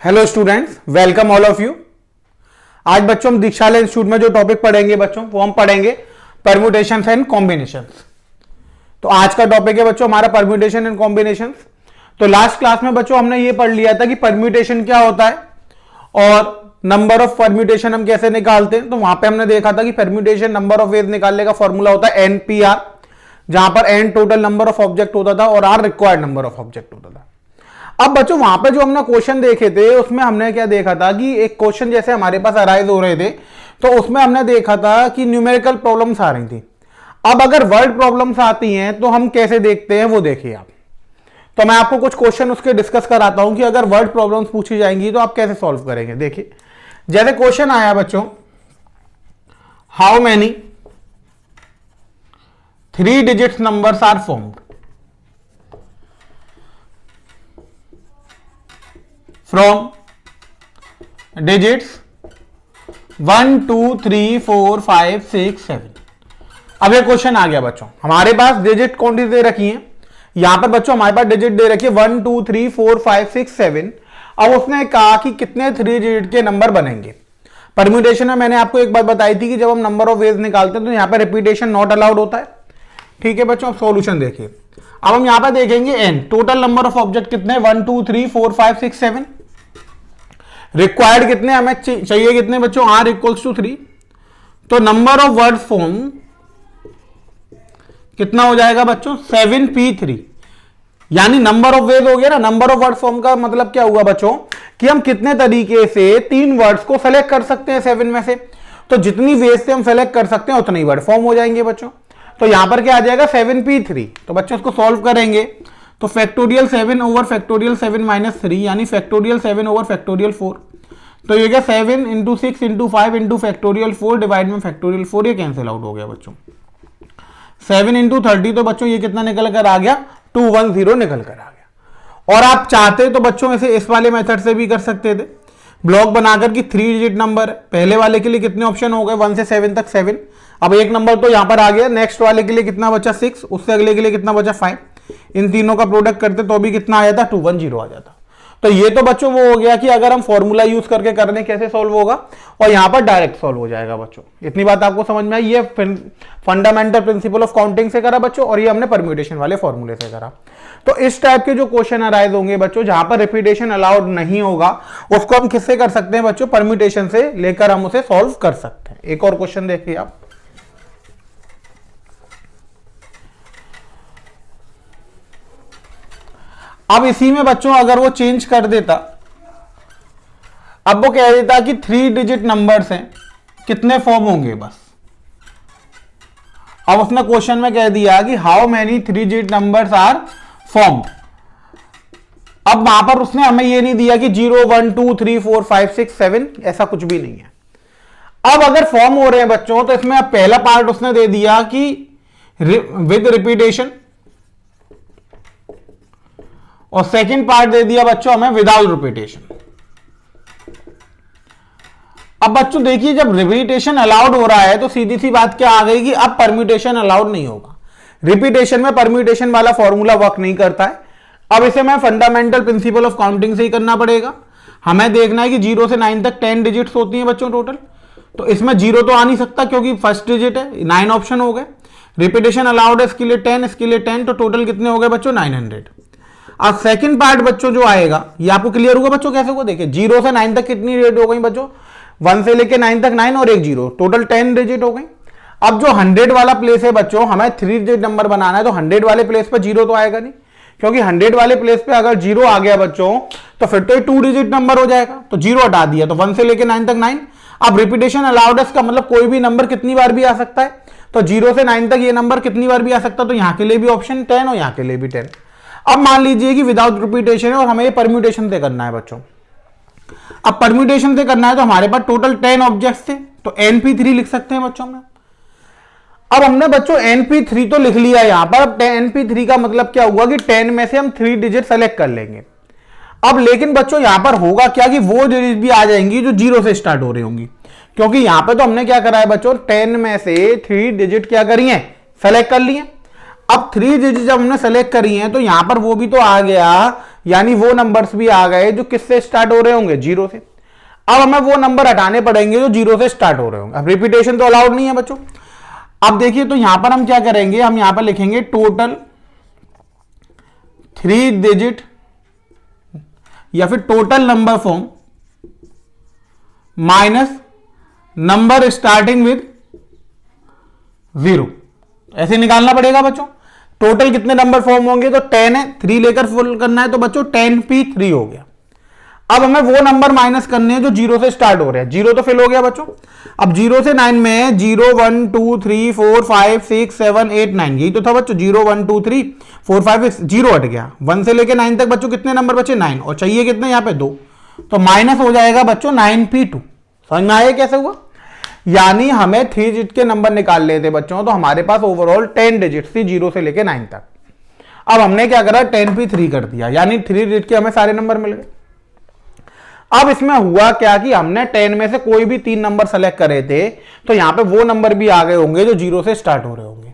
Hello students, welcome all of you. आज बच्चों हम दीक्षालय इंस्टीट्यूट में जो टॉपिक पढ़ेंगे बच्चों वो हम पढ़ेंगे परम्यूटेशंस एंड कॉम्बिनेशंस। तो आज का टॉपिक है बच्चों हमारा परम्यूटेशन एंड कॉम्बिनेशंस। तो लास्ट क्लास में बच्चों हमने ये पढ़ लिया था कि परम्यूटेशन क्या होता है और नंबर ऑफ परम्यूटेशन हम कैसे निकालते हैं। तो वहां पे हमने देखा था कि परम्यूटेशन नंबर ऑफ वेज निकालने का फॉर्मूला होता है NPR, जहां पर N total number of object होता था और R required number of object होता था। अब बच्चों वहां पे जो हमने क्वेश्चन देखे थे उसमें हमने क्या देखा था कि एक क्वेश्चन जैसे हमारे पास अराइज हो रहे थे तो उसमें हमने देखा था कि न्यूमेरिकल प्रॉब्लम्स आ रही थी। अब अगर वर्ड प्रॉब्लम्स आती हैं तो हम कैसे देखते हैं वो देखिए आप। तो मैं आपको कुछ क्वेश्चन उसके डिस्कस कराता हूं कि अगर वर्ड प्रॉब्लम्स पूछी जाएंगी तो आप कैसे सॉल्व करेंगे। देखिए जैसे क्वेश्चन आया बच्चों, how many 3 digits numbers are formed from digits 1 2 3 4 5 6 7। अब ये क्वेश्चन आ गया बच्चों, हमारे पास डिजिट क्वांटिटी दे रखी है। यहां पर बच्चों हमारे पास डिजिट दे रखी है 1 2 3 4 5 6 7। अब उसने कहा कि कितने 3 डिजिट के नंबर बनेंगे। परम्यूटेशन में मैंने आपको एक बात बताई थी कि जब हम नंबर ऑफ वेज निकालते हैं तो यहां पर रिपीटेशन नॉट अलाउड होता है। ठीक है बच्चों, अब सॉल्यूशन देखिए। अब हम यहां पर देखेंगे n total number of object कितने 1 2 3 4 5 6 7। रिक्वायर्ड कितने हमें चाहिए, कितने बच्चों R इक्वल्स टू 3। तो नंबर ऑफ वर्ड फॉर्म कितना हो जाएगा बच्चों 7p3। यानी नंबर ऑफ वेज हो गया ना। नंबर ऑफ वर्ड फॉर्म का मतलब क्या हुआ बच्चों कि हम कितने तरीके से 3 वर्ड्स को सेलेक्ट कर सकते हैं 7 में से। तो जितनी वेज से हम सेलेक्ट कर सकते हैं उतने ही वर्ड फॉर्म हो जाएंगे बच्चों। तो यहां पर क्या आ जाएगा 7p3। तो बच्चों इसको सॉल्व करेंगे तो फैक्टोरियल 7 ओवर फैक्टोरियल 7 माइनस 3 यानी फैक्टोरियल 7 ओवर फैक्टोरियल 4। तो ये क्या 7 into 6 into 5 into factorial 4 divide में फैक्टोरियल 4, ये कैंसिल आउट हो गया बच्चों। 7 इंटू 30 तो बच्चों ये कितना निकल कर आ गया 210 निकल कर आ गया। और आप चाहते तो बच्चों ऐसे इस वाले मेथड से भी कर सकते थे, ब्लॉक बनाकर कि 3 डिजिट नंबर पहले वाले के लिए कितने ऑप्शन हो गए 1 से 7 तक 7। अब एक नंबर तो यहां पर आ गया। नेक्स्ट वाले के लिए कितना बचा 6, उससे अगले के लिए कितना बचा 5। इन तीनों का प्रोडक्ट करते तो भी कितना आ जाता 210 आ जाता। तो ये तो बच्चों वो हो गया कि अगर हम फॉर्मूला यूज करके कर रहे कैसे सॉल्व होगा, और यहां पर डायरेक्ट सॉल्व हो जाएगा बच्चों। इतनी बात आपको समझ में आई। ये फंडामेंटल प्रिंसिपल ऑफ काउंटिंग से करा बच्चों, और ये हमने परम्यूटेशन वाले फॉर्मूले से करा। तो इस टाइप के जो क्वेश्चन अराइज होंगे बच्चों जहां पर रिपीटेशन अलाउड नहीं होगा उसको हम किससे कर सकते हैं बच्चों, परम्यूटेशन से लेकर हम उसे सॉल्व कर सकते हैं। एक और क्वेश्चन देखिए आप। अब इसी में बच्चों अगर वो चेंज कर देता, अब वो कह देता कि 3 डिजिट नंबर्स हैं कितने फॉर्म होंगे बस। अब उसने क्वेश्चन में कह दिया कि how many 3 digit numbers are formed. अब वहां पर उसने हमें ये नहीं दिया कि 0 1 2 3 4 5 6 7, ऐसा कुछ भी नहीं है। अब अगर फॉर्म हो रहे हैं बच्चों तो इसमें अब पहला पार्ट उसने दे दिया कि विद रिपीटेशन, और सेकंड पार्ट दे दिया बच्चों हमें विदाउट रिपीटेशन। अब बच्चों देखिए जब रिपीटेशन अलाउड हो रहा है तो सीधी सी बात क्या आ गई कि अब परम्यूटेशन अलाउड नहीं होगा। रिपीटेशन में परम्यूटेशन वाला फॉर्मूला वर्क नहीं करता है। अब इसे मैं फंडामेंटल प्रिंसिपल ऑफ काउंटिंग से ही करना पड़ेगा। हमें देखना है कि 0 से 9 तक 10 डिजिट्स होती हैं बच्चों टोटल। तो इसमें 0 तो आ नहीं सकता क्योंकि फर्स्ट डिजिट है, 9 ऑप्शन हो गए। रिपीटेशन अलाउड है इसके लिए 10, इसके लिए 10, तो टोटल कितने हो गए बच्चों 900। अब सेकंड पार्ट बच्चों जो आएगा ये आपको क्लियर होगा बच्चों कैसे को देखिए। 0 से 9 तक कितनी डिजिट हो गई बच्चों, 1 से लेके 9 तक 9 और एक 0, टोटल 10 डिजिट हो गई। अब जो 100 वाला प्लेस है बच्चों हमें 3 डिजिट नंबर बनाना है, तो 100 वाले प्लेस पर 0 तो आएगा नहीं, क्योंकि 100 वाले प्लेस पे अगर 0 आ गया बच्चों तो फिर तो ये 2 डिजिट नंबर हो जाएगा। तो 0 हटा दिया तो 1 से लेके 9 तक 9। अब रिपीटेशन अलाउड है, इसका मतलब कोई भी नंबर कितनी बार भी आ सकता है। तो 0 से 9 तक ये नंबर कितनी बार भी आ सकता है, तो यहां के लिए भी ऑप्शन 10 और यहां के लिए भी 10। अब मान लीजिए कि विदाउट रिपीटेशन है और हमें ये परम्यूटेशन से करना है बच्चों। अब परम्यूटेशन से करना है तो हमारे पास टोटल 10 ऑब्जेक्ट्स थे, तो NP3 लिख सकते हैं बच्चों में। अब हमने बच्चों NP3 तो लिख लिया यहां पर। अब NP3 का मतलब क्या हुआ कि 10 में से हम 3 डिजिट सेलेक्ट कर लेंगे। अब लेकिन बच्चों यहां पर होगा क्या कि वो डिजिट भी आ जाएंगी जो 0 से स्टार्ट हो रही होंगी, क्योंकि यहां पर तो हमने क्या करा है बच्चों 10 में से 3 डिजिट क्या करी है सेलेक्ट कर लिए। अब 3 डिजिट जब हमने सेलेक्ट करी है तो यहां पर वो भी तो आ गया यानी वो नंबर्स भी आ गए जो किससे स्टार्ट हो रहे होंगे, जीरो से। अब हमें वो नंबर हटाने पड़ेंगे जो जीरो से स्टार्ट हो रहे होंगे। अब रिपीटेशन तो अलाउड नहीं है बच्चों। अब देखिए तो यहां पर हम क्या करेंगे, हम यहां पर लिखेंगे टोटल 3 डिजिट या फिर total number form minus number starting with 0, ऐसे निकालना पड़ेगा बच्चों। टोटल कितने नंबर फॉर्म होंगे, तो 10 है, 3 लेकर फुल करना है, तो बच्चों 10p3 हो गया। अब हमें वो नंबर माइनस करने हैं जो जीरो से स्टार्ट हो रहे हैं। जीरो तो फिल हो गया बच्चों। अब 0 से 9 में 0 1 2 3 4 5 6 7 8 9, यही तो था बच्चों। 0 1 2 3 4 5 6, 0 हट गया। 1 से लेके 9 तक बच्चों कितने नंबर बचे, 9, और चाहिए कितने यहाँ पे 2, तो माइनस हो जाएगा बच्चों 9p2। समझ में आया कैसे हुआ। यानी हमें 3 डिजिट के नंबर निकाल लेते बच्चों, तो हमारे पास ओवरऑल 10 डिजिट थी 0 से लेके 9 तक। अब हमने क्या करा, 10p3 कर दिया, यानी 3 डिजिट के हमें सारे नंबर मिल गए। अब इसमें हुआ क्या कि हमने 10 में से कोई भी 3 नंबर सेलेक्ट करे थे, तो यहां पे वो नंबर भी आ गए होंगे जो 0 से स्टार्ट हो रहे होंगे।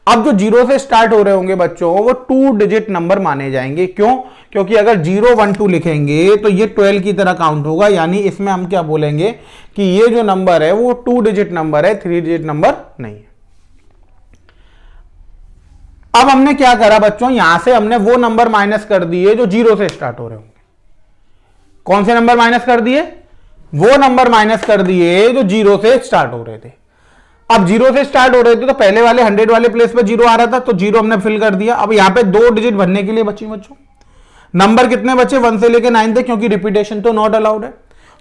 अब जो 0 से स्टार्ट हो रहे होंगे बच्चों, वो 2 डिजिट नंबर माने जाएंगे। क्यों, क्योंकि अगर 0 1 2 लिखेंगे तो ये 12 की तरह काउंट होगा, यानी इसमें हम क्या बोलेंगे कि ये जो नंबर है वो 2 डिजिट नंबर है, 3 डिजिट नंबर नहीं है। अब हमने क्या करा बच्चों, यहां से हमने वो नंबर माइनस कर दिए जो 0 से स्टार्ट हो रहे होंगे। कौन से नंबर माइनस कर दिए, वो नंबर माइनस कर दिए जो 0 से स्टार्ट हो रहे थे। अब 0 से स्टार्ट हो रहे थे तो पहले वाले 100 वाले प्लेस पे 0 आ रहा था, तो 0 हमने फिल कर दिया। अब यहां पे 2 डिजिट भरने के लिए बची बच्चों, नंबर कितने बचे, 1 से लेके 9 थे, क्योंकि रिपीटेशन तो नॉट अलाउड है।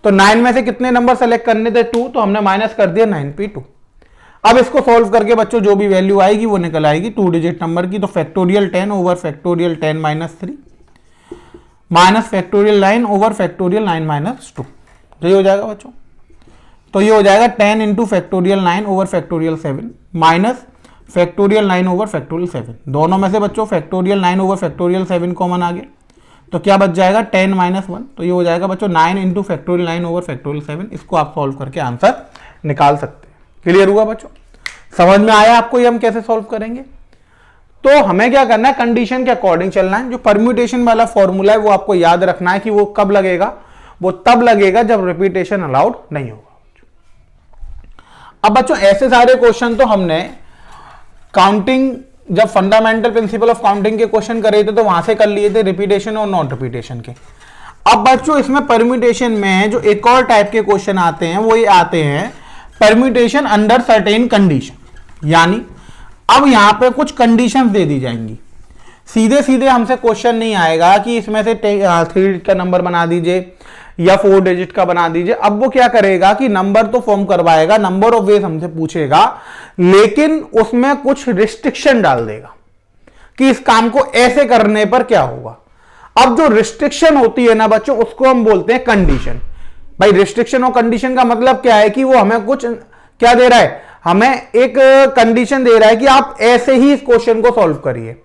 तो 9 में से कितने नंबर सेलेक्ट करने थे, 2, तो हमने माइनस कर दिया 9p2। अब इसको सॉल्व करके बच्चों जो भी वैल्यू आएगी वो निकल आएगी 2 डिजिट नंबर की। तो factorial 10 over factorial 10 minus 3 minus factorial 9 over factorial 9 minus 2, ये हो जाएगा बच्चों। तो ये हो जाएगा 10 into factorial 9 over factorial 7 minus factorial 9 over factorial 7। दोनों में से बच्चों फैक्टोरियल 9 ओवर फैक्टोरियल 7 कॉमन आ गया, तो क्या बच जाएगा 10 माइनस 1। तो ये हो जाएगा बच्चों 9 इंटू फैक्टोरियल 9 ओवर फैक्टोरियल 7। इसको आप सॉल्व करके आंसर निकाल सकते हैं। क्लियर हुआ बच्चों, समझ में आया आपको ये हम कैसे सॉल्व करेंगे। तो हमें क्या करना है, कंडीशन के अकॉर्डिंग चलना है। जो परम्यूटेशन वाला फॉर्मूला है वो आपको याद रखना है कि वो कब लगेगा, वो तब लगेगा जब रिपीटेशन अलाउड नहीं होगा। अब बच्चों ऐसे सारे क्वेश्चन तो हमने काउंटिंग, जब फंडामेंटल प्रिंसिपल ऑफ काउंटिंग के क्वेश्चन करे थे तो वहां से कर लिए थे, रिपीटेशन और नॉन रिपीटेशन के। अब बच्चों इसमें परम्यूटेशन में जो एक और टाइप के क्वेश्चन आते हैं वो ये आते हैं परम्यूटेशन अंडर सर्टेन कंडीशन। यानी अब यहां पे कुछ कंडीशंस दे दी जाएंगी, सीधे सीधे हमसे क्वेश्चन नहीं आएगा कि इसमें से 3 का नंबर बना दीजिए या 4 डिजिट का बना दीजिए। अब वो क्या करेगा कि नंबर तो फॉर्म करवाएगा, नंबर ऑफ वेज हमसे पूछेगा, लेकिन उसमें कुछ रिस्ट्रिक्शन डाल देगा कि इस काम को ऐसे करने पर क्या होगा। अब जो रिस्ट्रिक्शन होती है ना बच्चों, उसको हम बोलते हैं कंडीशन। भाई रिस्ट्रिक्शन और कंडीशन का मतलब क्या है कि वो हमें कुछ क्या दे रहा है, हमें एक कंडीशन दे रहा है कि आप ऐसे ही इस क्वेश्चन को सॉल्व करिए।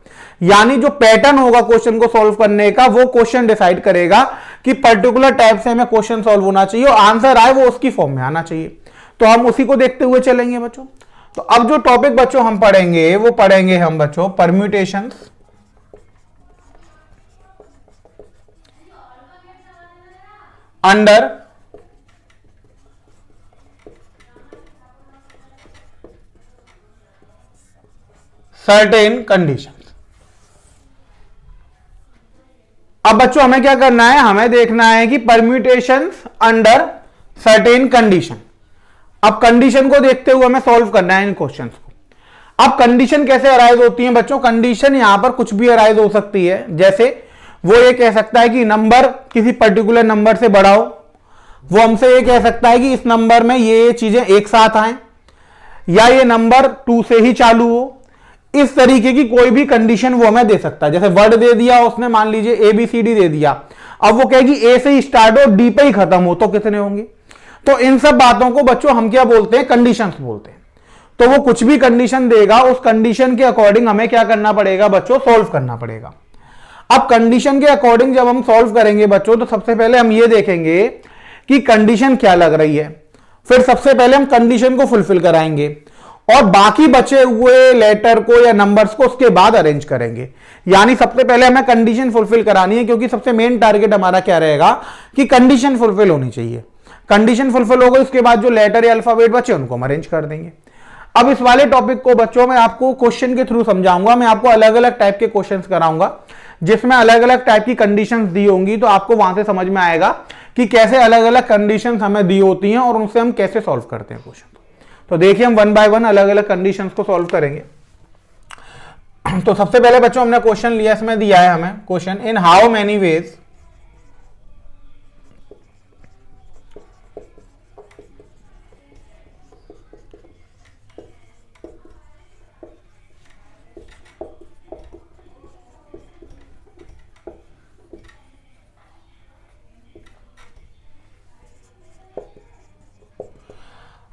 यानी जो पैटर्न होगा क्वेश्चन को सॉल्व करने का, वो क्वेश्चन डिसाइड करेगा कि पर्टिकुलर टाइप से हमें क्वेश्चन सॉल्व होना चाहिए और आंसर आए वो उसकी फॉर्म में आना चाहिए। तो हम उसी को देखते हुए चलेंगे बच्चों। तो अब जो टॉपिक बच्चों हम पढ़ेंगे वो पढ़ेंगे हम बच्चों परम्यूटेशंस अंडर सर्टेन कंडीशन। अब बच्चों हमें क्या करना है, हमें देखना है कि परम्यूटेशंस अंडर सर्टेन कंडीशन। अब कंडीशन को देखते हुए हमें सॉल्व करना है इन क्वेश्चंस को। अब कंडीशन कैसे अराइज होती है बच्चों, कंडीशन यहां पर कुछ भी अराइज हो सकती है। जैसे वो ये कह सकता है कि नंबर किसी पर्टिकुलर नंबर से बड़ा हो, वो हमसे ये कह सकता है कि इस नंबर में ये चीजें एक साथ आए, या ये नंबर 2 से ही चालू हो। इस तरीके की कोई भी कंडीशन वो हमें दे सकता है। जैसे वर्ड दे दिया उसने, मान लीजिए ABCD दे दिया, अब वो कहेगी A से ही स्टार्ट हो D पे ही खत्म हो, तो कितने होंगे। तो इन सब बातों को बच्चों हम क्या बोलते हैं, कंडीशंस बोलते हैं। तो वो कुछ भी कंडीशन देगा, उस कंडीशन के अकॉर्डिंग हमें क्या करना पड़ेगा बच्चों, सॉल्व करना पड़ेगा। अब कंडीशन के अकॉर्डिंग जब हम सॉल्व करेंगे बच्चों, तो सबसे पहले हम ये देखेंगे कि कंडीशन क्या लग रही है, फिर सबसे पहले हम कंडीशन को फुलफिल कराएंगे और बाकी बचे हुए लेटर को या नंबर्स को उसके बाद अरेंज करेंगे। यानी सबसे पहले हमें कंडीशन फुलफिल करानी है, क्योंकि सबसे मेन टारगेट हमारा क्या रहेगा कि कंडीशन फुलफिल होनी चाहिए। कंडीशन फुलफिल हो गई, उसके बाद जो लेटर या अल्फाबेट बचे उनको हम अरेंज कर देंगे। अब इस वाले टॉपिक को बच्चों मैं आपको क्वेश्चन के थ्रू समझाऊंगा। मैं आपको अलग अलग टाइप के क्वेश्चंस कराऊंगा जिसमें अलग अलग टाइप की कंडीशंस दी होंगी, तो आपको वहां से समझ में आएगा कि कैसे अलग अलग कंडीशंस हमें दी होती हैं और उनसे हम कैसे सॉल्व करते हैं क्वेश्चन। तो देखिए हम वन बाय वन अलग अलग कंडीशंस को सॉल्व करेंगे। तो सबसे पहले बच्चों हमने क्वेश्चन लिया, इसमें दिया है हमें question, in how many ways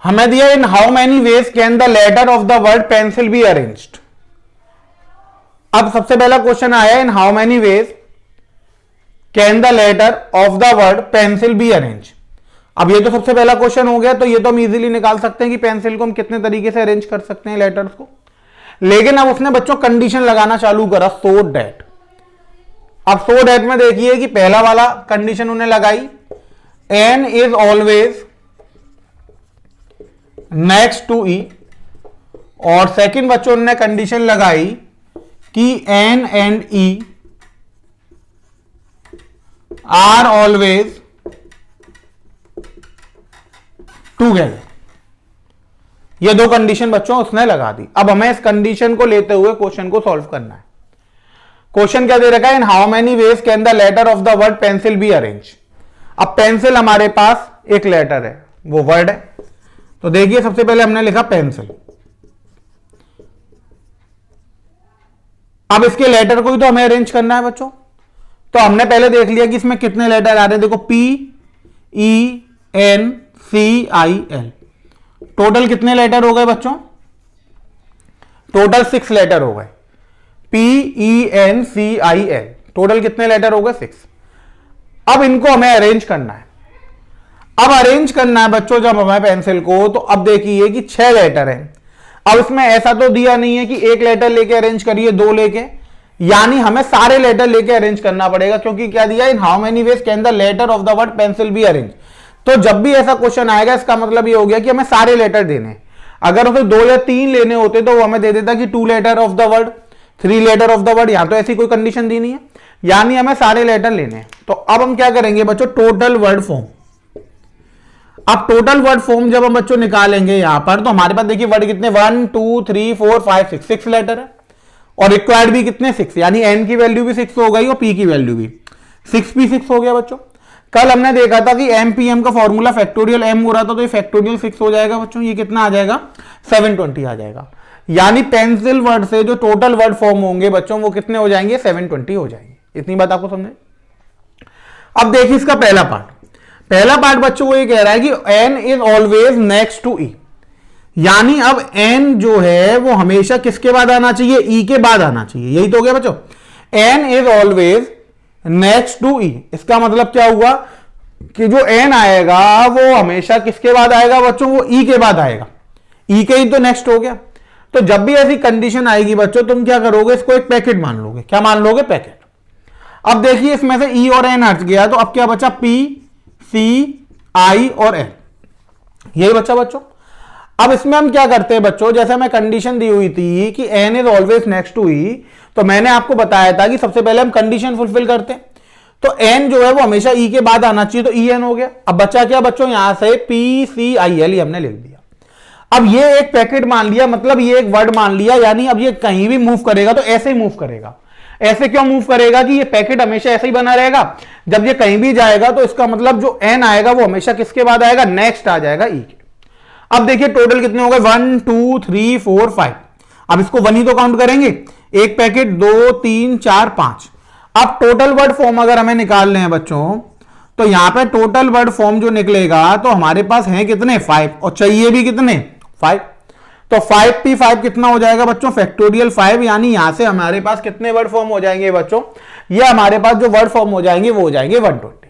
हमें दिया in how many ways can the letter of the word pencil be arranged. अब सबसे पहला क्वेश्चन आया, in how many ways can the letter of the word pencil be arrange. अब ये तो सबसे पहला क्वेश्चन हो गया, तो ये तो हम इजीली निकाल सकते हैं कि पेंसिल को हम कितने तरीके से अरेंज कर सकते हैं लेटर्स को। लेकिन अब उसने बच्चों कंडीशन लगाना चालू करा, सो डैट। अब सो डैट में देखिए कि पहला वाला कंडीशन उन्हें लगाई, N is always next to E, और सेकंड बच्चों ने कंडीशन लगाई कि N and E are always together. ये दो कंडीशन बच्चों उसने लगा दी। अब हमें इस कंडीशन को लेते हुए क्वेश्चन को सॉल्व करना है। क्वेश्चन क्या दे रखा है, in how many ways can the letter of the word pencil be arrange. अब पेंसिल हमारे पास एक लेटर है, वो वर्ड है, तो देखिए सबसे पहले हमने लिखा पेंसिल। अब इसके लेटर को भी तो हमें अरेंज करना है बच्चों, तो हमने पहले देख लिया कि इसमें कितने लेटर आ रहे हैं। देखो P E N C I L, total कितने लेटर हो गए बच्चों, टोटल 6 लेटर हो गए। P E N C I L, total कितने लेटर हो गए, 6। अब इनको हमें अरेंज करना है। अब अरेंज करना है बच्चों जब हमें पेंसिल को, तो अब देखिए कि 6 लेटर हैं। अब इसमें ऐसा तो दिया नहीं है कि एक लेटर लेके अरेंज करिए, 2 लेके, यानी हमें सारे लेटर लेके अरेंज करना पड़ेगा, क्योंकि क्या दिया, in how many ways can the letter of the word pencil be arrange. तो जब भी ऐसा क्वेश्चन आएगा इसका मतलब ये हो गया कि हमें सारे लेटर देने। अगर उसे 2 या 3 लेने होते तो वो हमें दे देता कि 2 letter of the word, 3 letter of the word. यहां तो ऐसी कोई कंडीशन दी नहीं है, यानी हमें सारे लेटर लेने हैं। तो अब हम क्या करेंगे बच्चों, टोटल वर्ड फॉर्म। अब टोटल वर्ड फॉर्म जब हम बच्चों निकालेंगे यहां पर, तो हमारे पास देखिए वर्ड कितने, 1 2 3 4 5 6, 6 लेटर है, और रिक्वायर्ड भी कितने, 6, यानी एन की वैल्यू भी 6 हो गई और पी की वैल्यू भी 6 भी 6 हो गया बच्चों। कल हमने देखा था कि एम पी एम का फॉर्मूला फैक्टोरियल एम हो रहा था, तो ये फैक्टोरियल 6 हो जाएगा बच्चों। ये कितना आ जाएगा, 720 आ जाएगा। यानी पेंसिल वर्ड से जो टोटल वर्ड फॉर्म होंगे बच्चों वो कितने हो जाएंगे, 720 हो जाएंगे। इतनी बात आपको समझे। अब देखिए इसका पहला पार्ट बच्चों वो ये कह रहा है कि N is always next to E, यानी अब एन जो है वो हमेशा किसके बाद आना चाहिए, ई के बाद आना चाहिए। यही तो हो गया बच्चों, N is always next to E. इसका मतलब क्या हुआ कि जो एन आएगा वो हमेशा किसके बाद आएगा बच्चों, वो ई के बाद आएगा। ई के ही तो नेक्स्ट हो गया। तो जब भी ऐसी कंडीशन आएगी बच्चों, तुम क्या करोगे, इसको एक पैकेट मान लोगे। क्या मान लोगे, पैकेट। अब देखिए इसमें से ई और एन हट गया, तो अब क्या बचा, पी सी आई और एन, यही बचा बच्चों। अब इसमें हम क्या करते हैं बच्चों, जैसे हमें कंडीशन दी हुई थी कि N is always next to E, तो मैंने आपको बताया था कि सबसे पहले हम कंडीशन फुलफिल करते हैं। तो एन जो है वो हमेशा ई के बाद आना चाहिए, तो ई एन हो गया। अब बचा क्या बच्चों, यहां से पी सी आई एल हमने लिख दिया। अब ये एक पैकेट मान लिया, मतलब ये एक वर्ड मान लिया, यानी अब ये कहीं भी मूव करेगा तो ऐसे ही मूव करेगा। ऐसे क्यों मूव करेगा कि ये पैकेट हमेशा ऐसे ही बना रहेगा। जब ये कहीं भी जाएगा तो इसका मतलब जो एन आएगा वो हमेशा किसके बाद आएगा, नेक्स्ट आ जाएगा ई के। अब देखिए टोटल कितने हो गए, 1 2 3 4 5। अब इसको 1 ही तो काउंट करेंगे, एक पैकेट, 2 3 4 5। अब टोटल वर्ड फॉर्म अगर हमें निकालने हैं बच्चों, तो यहां पे टोटल वर्ड फॉर्म जो निकलेगा तो हमारे पास है कितने, 5, और चाहिए भी कितने, 5। तो 5p5 कितना हो जाएगा बच्चों, फैक्टोरियल 5। यानी यहां से हमारे पास कितने वर्ड फॉर्म हो जाएंगे बच्चों, ये हमारे पास जो वर्ड फॉर्म हो जाएंगे वो हो जाएंगे 120।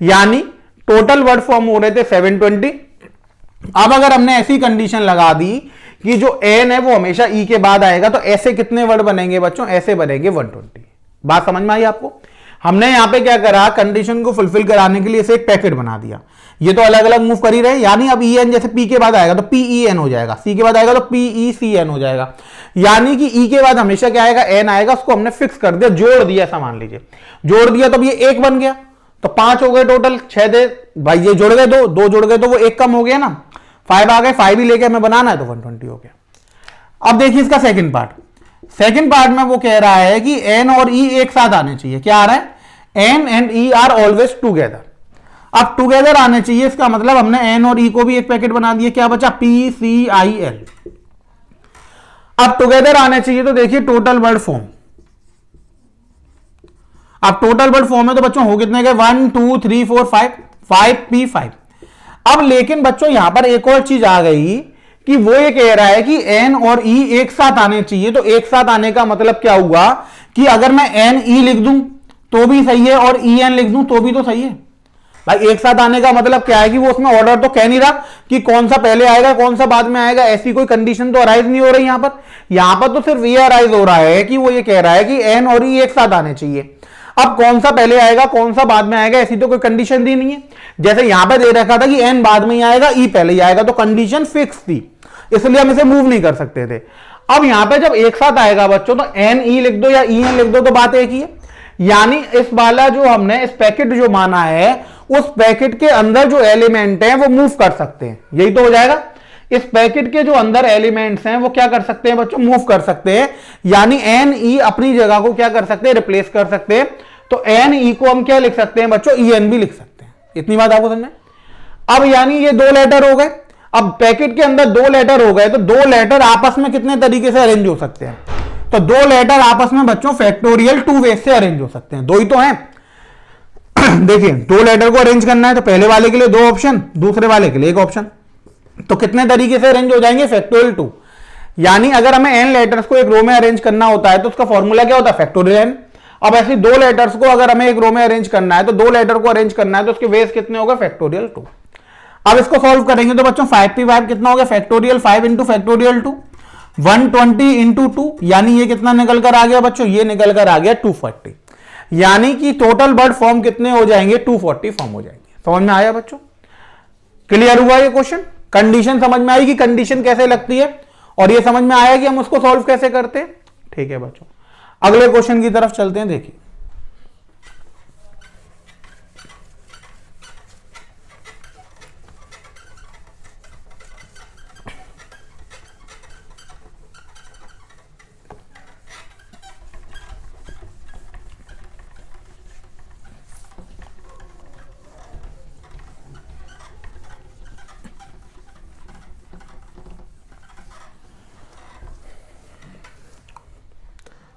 यानी टोटल वर्ड फॉर्म हो रहे थे 720। अब अगर हमने ऐसी कंडीशन लगा दी कि जो n है वो हमेशा e के बाद आएगा, तो ऐसे कितने वर्ड बनेंगे बच्चों, ऐसे बनेंगे 120। बात समझ में आई आपको? हमने यहां पे क्या करा, कंडीशन को फुलफिल कराने के लिए इसे एक पैकेट बना दिया। ये तो अलग अलग मूव कर ही रहे, यानी अब en जैसे p के बाद आएगा तो PEN हो जाएगा, c के बाद आएगा तो PECN हो जाएगा, यानी कि e के बाद हमेशा क्या आएगा, n आएगा। उसको हमने फिक्स कर दिया, जोड़ दिया, ऐसा मान लीजिए, जोड़ दिया तो ये एक बन गया, तो 5 हो गए टोटल, 6 दे भाई, ये जुड़ गए, दो जुड़ गए तो वो एक कम हो गया ना, 5 आ गए, 5 ही लेके हमें बनाना है तो 120 हो गया। अब देखिए इसका सेकंड पार्ट, सेकंड पार्ट में वो कह रहा है कि n और e एक साथ आने चाहिए। क्या आ रहा है, n and e are always together. अब टूगेदर आने चाहिए, इसका मतलब हमने n और e को भी एक पैकेट बना दिया, क्या बचा, PCIL। अब टुगेदर आने चाहिए तो देखिए टोटल वर्ड फॉर्म, अब टोटल वर्ड फॉर्म है तो बच्चों हो कितने गए, 1 2 3 4 5, 5P5। अब लेकिन बच्चों यहां पर एक और चीज आ गई कि वो ये कह रहा है कि n और e एक साथ आने चाहिए। तो एक साथ आने का मतलब क्या हुआ कि अगर मैं NE लिख दूं तो भी सही है और EN लिख दूं तो भी तो सही है भाई। एक साथ आने का मतलब क्या है कि वो उसमें ऑर्डर तो कह नहीं रहा कि कौन सा पहले आएगा कौन सा बाद में आएगा, ऐसी कोई कंडीशन तो अराइज नहीं हो रही यहां पर तो सिर्फ ये अराइज हो रहा है कि वो ये कह रहा है कि n और e एक साथ आने चाहिए। अब कौन सा पहले आएगा कौन सा बाद में आएगा, ऐसी तो कोई कंडीशन दी नहीं है। जैसे यहां पे दे रखा था कि n बाद में ही आएगा, e पहले ही आएगा, तो कंडीशन फिक्स थी, इसलिए हम इसे मूव नहीं कर सकते थे। अब यहां पे जब एक साथ आएगा बच्चों तो NE लिख दो या EN लिख दो तो बात एक ही है, यानी इस वाला जो हमने इस पैकेट जो माना है उस पैकेट के अंदर जो एलिमेंट हैं वो मूव कर सकते हैं, यही तो हो जाएगा। इस पैकेट के जो अंदर एलिमेंट्स हैं वो क्या कर सकते हैं बच्चों, मूव कर सकते हैं, यानी NE अपनी जगह को क्या कर सकते हैं, रिप्लेस कर सकते हैं। तो NE को हम क्या लिख सकते हैं बच्चों, EN भी लिख सकते हैं। इतनी बात आपको समझ में? अब यानी ये 2 लेटर हो गए, अब पैकेट के अंदर 2 लेटर हो गए तो 2 लेटर आपस में कितने तरीके से अरेंज हो सकते हैं, तो 2 लेटर आपस में बच्चों फैक्टोरियल 2 वे से अरेंज हो सकते हैं, 2 ही तो हैं। देखिए 2 लेटर को अरेंज करना है तो पहले वाले के लिए 2 ऑप्शन, दूसरे वाले के लिए 1 ऑप्शन, तो कितने तरीके से अरेंज हो जाएंगे, फैक्टोरियल 2। यानी अगर हमें n लेटर्स को एक रो में अरेंज करना होता है तो उसका फॉर्मूला क्या होता है, फैक्टोरियल n। अब ऐसे 2 लेटर्स को अगर हमें एक रो में अरेंज करना है तो 2 लेटर को अरेंज करना है तो उसके वेज कितने होगा, फैक्टोरियल 2। अब इसको सॉल्व करेंगे तो बच्चों 5P5 कितना हो गया, फैक्टोरियल 5 इंटू फैक्टोरियल 2, 120 इंटू 2, यानी ये कितना निकल कर आ गया बच्चों, ये निकल कर आ गया 240, यानी कि टोटल वर्ड फॉर्म कितने हो जाएंगे, 240 फॉर्म हो जाएंगे। समझ में आया बच्चों? क्लियर हुआ ये क्वेश्चन? कंडीशन समझ में आई कि कंडीशन कैसे लगती है, और ये समझ में आया कि हम उसको सॉल्व कैसे करते हैं। ठीक है बच्चों, अगले क्वेश्चन की तरफ चलते हैं। देखिए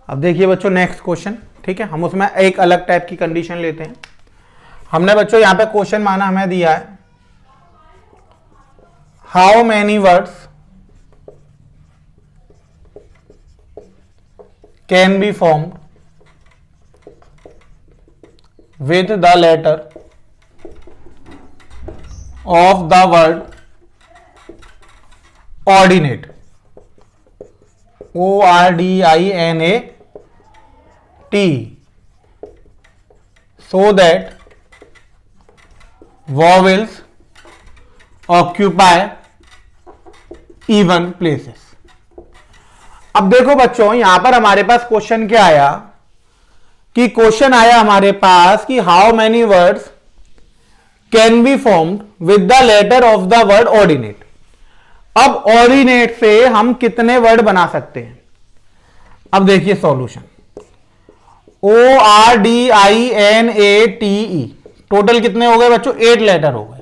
अब देखिए बच्चों नेक्स्ट क्वेश्चन, ठीक है, हम उसमें एक अलग टाइप की कंडीशन लेते हैं। हमने बच्चों यहां पे क्वेश्चन माना हमें दिया है, how many words can be formed with the letter of the word ordinate, ORDINAT, so that vowels occupy even places। अब देखो बच्चों यहां पर हमारे पास क्वेश्चन क्या आया, कि क्वेश्चन आया हमारे पास कि how many words can be formed with the letter of the word ordinate. अब ऑर्डिनेट से हम कितने वर्ड बना सकते हैं। अब देखिए सॉल्यूशन, ORDINATE, टोटल कितने हो गए बच्चों, 8 लेटर हो गए।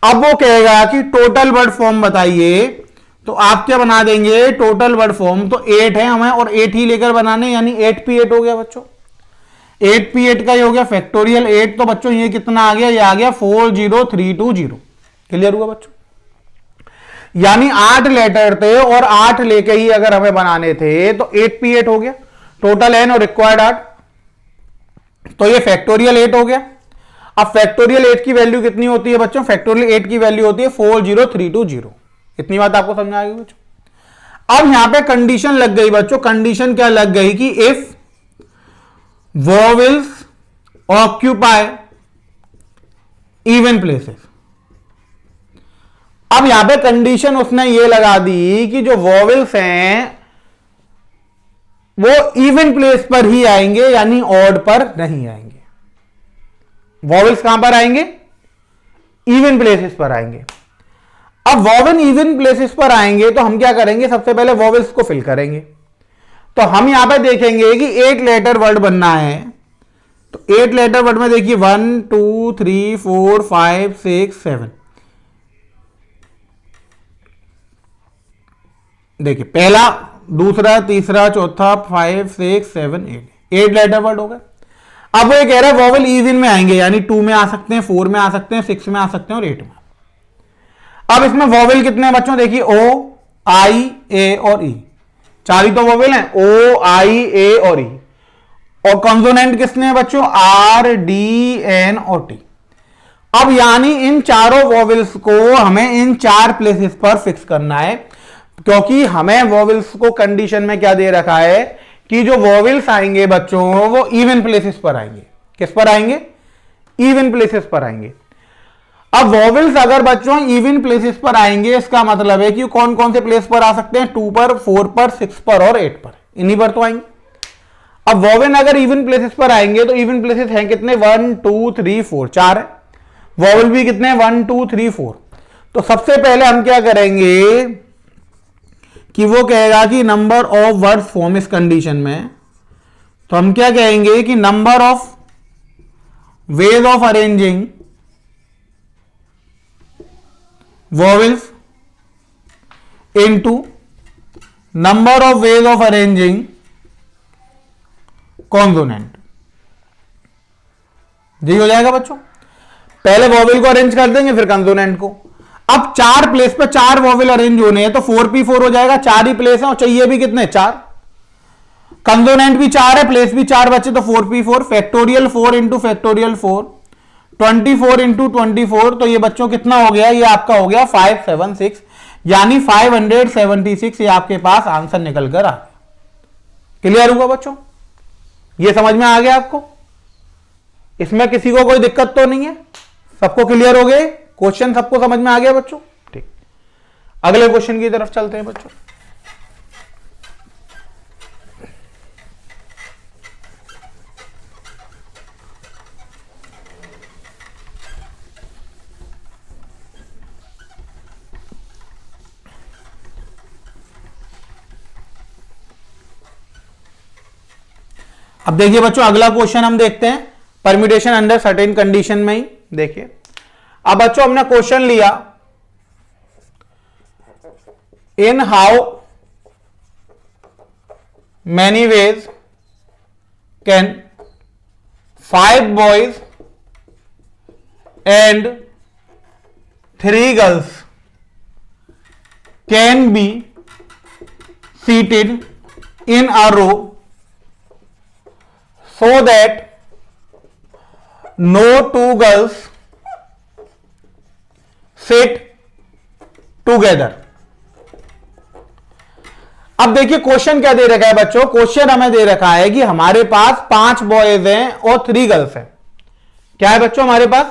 अब वो कहेगा कि टोटल वर्ड फॉर्म बताइए, तो आप क्या बना देंगे, टोटल वर्ड फॉर्म तो 8 है हमें और 8 ही लेकर बनाने, यानी 8P8 हो गया बच्चों। 8P8 का ये हो गया फैक्टोरियल 8, तो बच्चों ये कितना आ गया, ये आ गया 40320। क्लियर हुआ बच्चों? यानी 8 लेटर थे और 8 लेके ही अगर हमें बनाने थे तो 8P8 हो गया, टोटल n और रिक्वायर्ड 8, तो ये फैक्टोरियल 8 हो गया। अब फैक्टोरियल 8 की वैल्यू कितनी होती है बच्चों, फैक्टोरियल 8 की वैल्यू होती है 40320। इतनी बात आपको समझ आ गई बच्चों। अब यहां पे कंडीशन लग गई बच्चों, कंडीशन क्या लग गई कि if vowels occupy even places. अब यहां पे कंडीशन उसने ये लगा दी कि जो वॉवेल्स हैं वो इवन प्लेस पर ही आएंगे, यानी ऑड पर नहीं आएंगे। वॉवेल्स कहां पर आएंगे? इवन प्लेसेस पर आएंगे। अब वॉवेल इवन प्लेसेस पर आएंगे तो हम क्या करेंगे, सबसे पहले वॉवेल्स को फिल करेंगे। तो हम यहां पे देखेंगे कि 8 लेटर वर्ड बनना है, तो 8 लेटर वर्ड में देखिए 1 2 3 4 5 6 7। देखिए पहला, दूसरा, तीसरा, चौथा, 5 6 7 8 लेटर वर्ड हो गए। अब वो ये कह रहा है वॉवेल इवन में आएंगे, यानी 2 में आ सकते हैं, 4 में आ सकते हैं, 6 में आ सकते हैं और 8 में। अब इसमें वॉवेल कितने हैं बच्चों? देखिए ओ, आई, ए और ई, 4 ही तो वॉवेल हैं, ओ, आई, ए और ई। और कॉन्सोनेंट किसने हैं बच्चों? आर, डी, एन और टी। अब यानी इन चारों वॉवेल्स को हमें इन 4 प्लेसेस पर फिक्स करना है, क्योंकि हमें वॉवेल्स को कंडीशन में क्या दे रखा है कि जो वॉवेल्स आएंगे बच्चों वो इवन प्लेसेस पर आएंगे। किस पर आएंगे? इवन प्लेसेस पर आएंगे। अब वॉवेल्स अगर बच्चों इवन प्लेसेस पर आएंगे, इसका मतलब है कि कौन कौन से प्लेस पर आ सकते हैं? 2 पर, 4 पर, 6 पर और 8 पर, इन्हीं पर तो आएंगे। अब वॉवेल अगर इवन प्लेसेस पर आएंगे तो इवन प्लेसेस हैं कितने? 1 2 3 4, 4 है। वॉवेल भी कितने? 1 2 3 4। तो सबसे पहले हम क्या करेंगे कि वो कहेगा कि नंबर ऑफ वर्ड फॉर्म इस कंडीशन में, तो हम क्या कहेंगे कि number of ways of arranging vowels into number of ways of arranging consonant. जी हो जाएगा बच्चों। पहले वॉवेल को अरेंज कर देंगे फिर कॉन्सोनेंट को। अब 4 प्लेस पे 4 वॉवेल अरेंज होने हैं तो 4p4 हो जाएगा, 4 ही प्लेस है और चाहिए भी कितने? 4। कंसोनेंट भी 4 है, प्लेस भी 4 बचे तो 4p4, factorial 4 into factorial 4, 24 into 24, तो ये बच्चों कितना हो गया? ये आपका हो गया 576, यानी 576 ये आपके पास आंसर निकल कर आ गया। क्लियर हुआ बच्चों? ये समझ में आ गया आपको? इसमें किसी को कोई दिक्कत तो नहीं है? सबको क्लियर हो गए? क्वेश्चन सबको समझ में आ गया बच्चों? ठीक, अगले क्वेश्चन की तरफ चलते हैं बच्चों। अब देखिए बच्चों अगला क्वेश्चन हम देखते हैं, परम्यूटेशन अंडर सर्टेन कंडीशन में ही। देखिए अब बच्चों हमने क्वेश्चन लिया, in how many ways can 5 boys and 3 girls can be seated in a row so that no 2 girls sit together। अब देखिए क्वेश्चन क्या दे रखा है बच्चों? क्वेश्चन हमें दे रखा है कि हमारे पास 5 बॉयज हैं और 3 गर्ल्स हैं। क्या है बच्चों? हमारे पास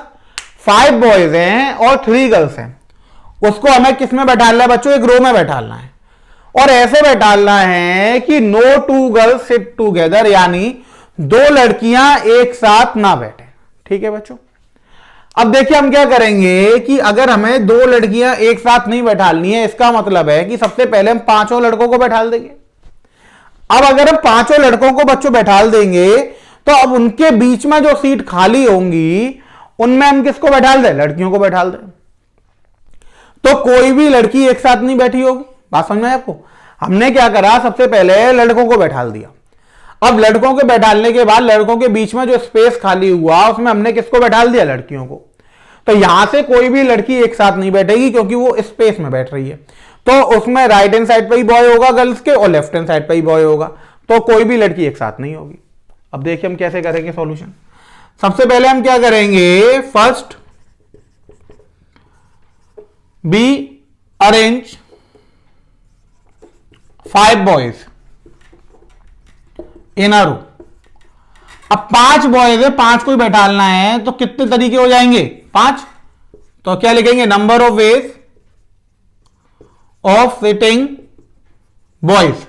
5 बॉयज हैं और 3 गर्ल्स हैं। उसको हमें किस में बैठालना है बच्चों? एक रो में बैठालना है, और ऐसे बैठालना है कि नो 2 गर्ल्स सिट टूगेदर, यानी 2 लड़कियां एक साथ ना बैठे। ठीक है बच्चों। अब देखिए हम क्या करेंगे कि अगर हमें 2 लड़कियां एक साथ नहीं बैठालनी है, इसका मतलब है कि सबसे पहले हम 5 लड़कों को बैठाल देंगे। अब अगर हम 5 लड़कों को बच्चों बैठाल देंगे तो अब उनके बीच में जो सीट खाली होंगी उनमें हम किसको बैठाल दें? लड़कियों को बैठाल दें। तो कोई भी लड़की एक साथ नहीं बैठी होगी। बात समझ में आए आपको? हमने क्या करा, सबसे पहले लड़कों को बैठाल दिया। अब लड़कों के बैठालने के बाद लड़कों के बीच में जो स्पेस खाली हुआ उसमें हमने किसको बैठाल दिया? लड़कियों को। तो यहां से कोई भी लड़की एक साथ नहीं बैठेगी क्योंकि वो स्पेस में बैठ रही है। तो उसमें राइट हैंड साइड पे ही बॉय होगा गर्ल्स के, और लेफ्ट हैंड साइड पे ही बॉय होगा, तो कोई भी लड़की एक साथ नहीं होगी। अब देखिए हम कैसे करेंगे सॉल्यूशन। सबसे पहले हम क्या करेंगे, first be arrange 5 boys in a row. अब 5 बॉयज है, 5 को ही बैठालना है, तो कितने तरीके हो जाएंगे? 5। तो क्या लिखेंगे? Number of ways of sitting boys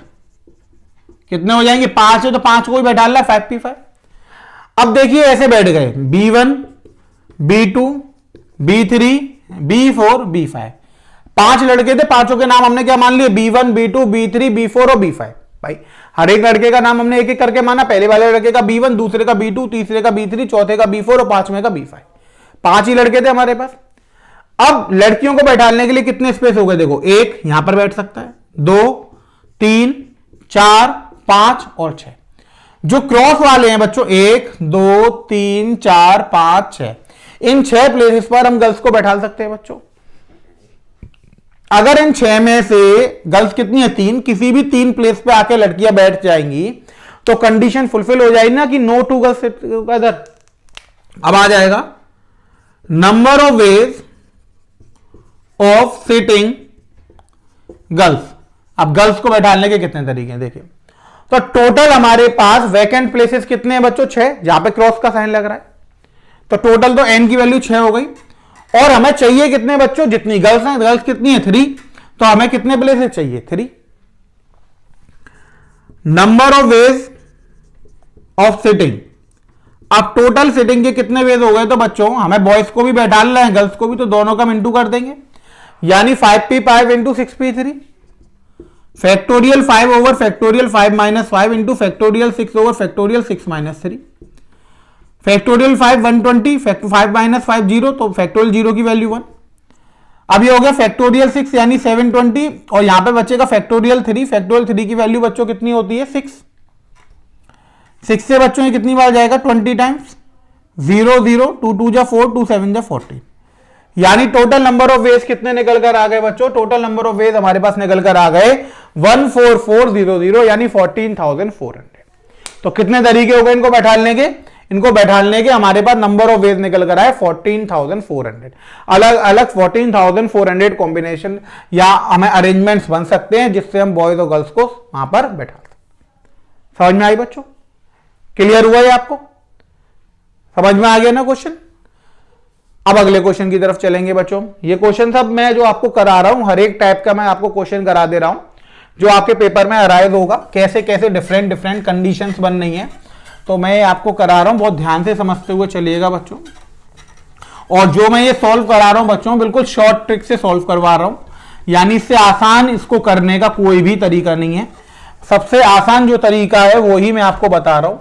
कितने हो जाएंगे? 5 है तो 5 को ही बैठालना है, 5p5। अब देखिए ऐसे बैठ गए B1 B2 B3 B4 B5। 5 लड़के थे, पांचों के नाम हमने क्या मान लिए? B1 B2 B3 B4 और B5। भाई हर एक लड़के का नाम हमने एक एक करके माना। पहले वाले लड़के का B1, दूसरे का B2, तीसरे का B3, चौथे का B4 और पांचवें का B5। 5 ही लड़के थे हमारे पास। अब लड़कियों को बैठाने के लिए कितने स्पेस हो गए? देखो, एक यहां पर बैठ सकता है, 2 3 4 5 और 6। जो क्रॉस वाले हैं बच्चों, 1 2 3 4 5 6, इन 6 प्लेसेस पर हम गर्ल्स को बैठा सकते हैं बच्चों। अगर इन 6 में से गर्ल्स कितनी है? 3, किसी भी 3 प्लेस पे आके लड़कियां बैठ जाएंगी तो कंडीशन फुलफिल हो जाएगी ना कि नो टू गर्ल्स टुगेदर। अब आ जाएगा number of ways of sitting girls. अब गर्ल्स को बैठाने के कितने तरीके हैं देखिए। तो टोटल हमारे पास वैकेंट प्लेसेस कितने हैं बच्चों? 6, जहां पे क्रॉस का साइन लग रहा है। तो टोटल तो n की वैल्यू 6 हो गई। और हमें चाहिए कितने बच्चों? जितनी गर्ल्स हैं, गर्ल्स कितनी है? 3। तो हमें कितने प्लेसेस चाहिए? 3। Number of ways of sitting. अब टोटल सिटिंग के कितने वेज हो गए? तो बच्चों हमें बॉयज को भी बैठाना है, गर्ल्स को भी, तो दोनों का हम इंटू कर देंगे, यानी 5p5 into 6p3। Factorial 5 over factorial 5 minus 5 into factorial 6 over factorial 6 minus 3। Factorial 5 120, 5 minus 5 0, तो फैक्टोरियल 0 की वैल्यू 1। अब ये हो गया फैक्टोरियल 6 यानी 720, और यहां पे बचेगा फैक्टोरियल 3। फैक्टोरियल 3 की वैल्यू बच्चों कितनी होती है? 6। 6 से बच्चों ये कितनी बार जाएगा? 20 टाइम्स। 0 0, 2 2 जा 4, 2 7 जा 14, यानी टोटल नंबर ऑफ वेज कितने निकल कर आ गए बच्चों? टोटल नंबर ऑफ वेज हमारे पास निकल कर आ गए 14400, यानी 14,400। तो कितने तरीके हो गए इनको बैठाने के? इनको बैठाने के हमारे पास नंबर ऑफ वेज निकल कर आए 14,400। अलग अलग 14,400 कॉम्बिनेशन या हमें अरेंजमेंट्स बन सकते हैं जिससे हम बॉयज और गर्ल्स को वहां पर बैठा सकते। समझ में आई बच्चों? क्लियर हुआ है आपको? समझ में आ गया ना क्वेश्चन? अब अगले क्वेश्चन की तरफ चलेंगे बच्चों। ये क्वेश्चन सब मैं जो आपको करा रहा हूं, हर एक टाइप का मैं आपको क्वेश्चन करा दे रहा हूं जो आपके पेपर में अराइज होगा। कैसे कैसे डिफरेंट डिफरेंट कंडीशंस बन रही हैं, तो मैं आपको करा रहा हूं, बहुत ध्यान से समझते हुए चलिएगा बच्चों। और जो मैं ये सॉल्व करा रहा हूं बच्चों, बिल्कुल शॉर्ट ट्रिक से सॉल्व करवा रहा हूं, यानी इससे आसान इसको करने का कोई भी तरीका नहीं है। सबसे आसान जो तरीका है वो ही मैं आपको बता रहा हूं,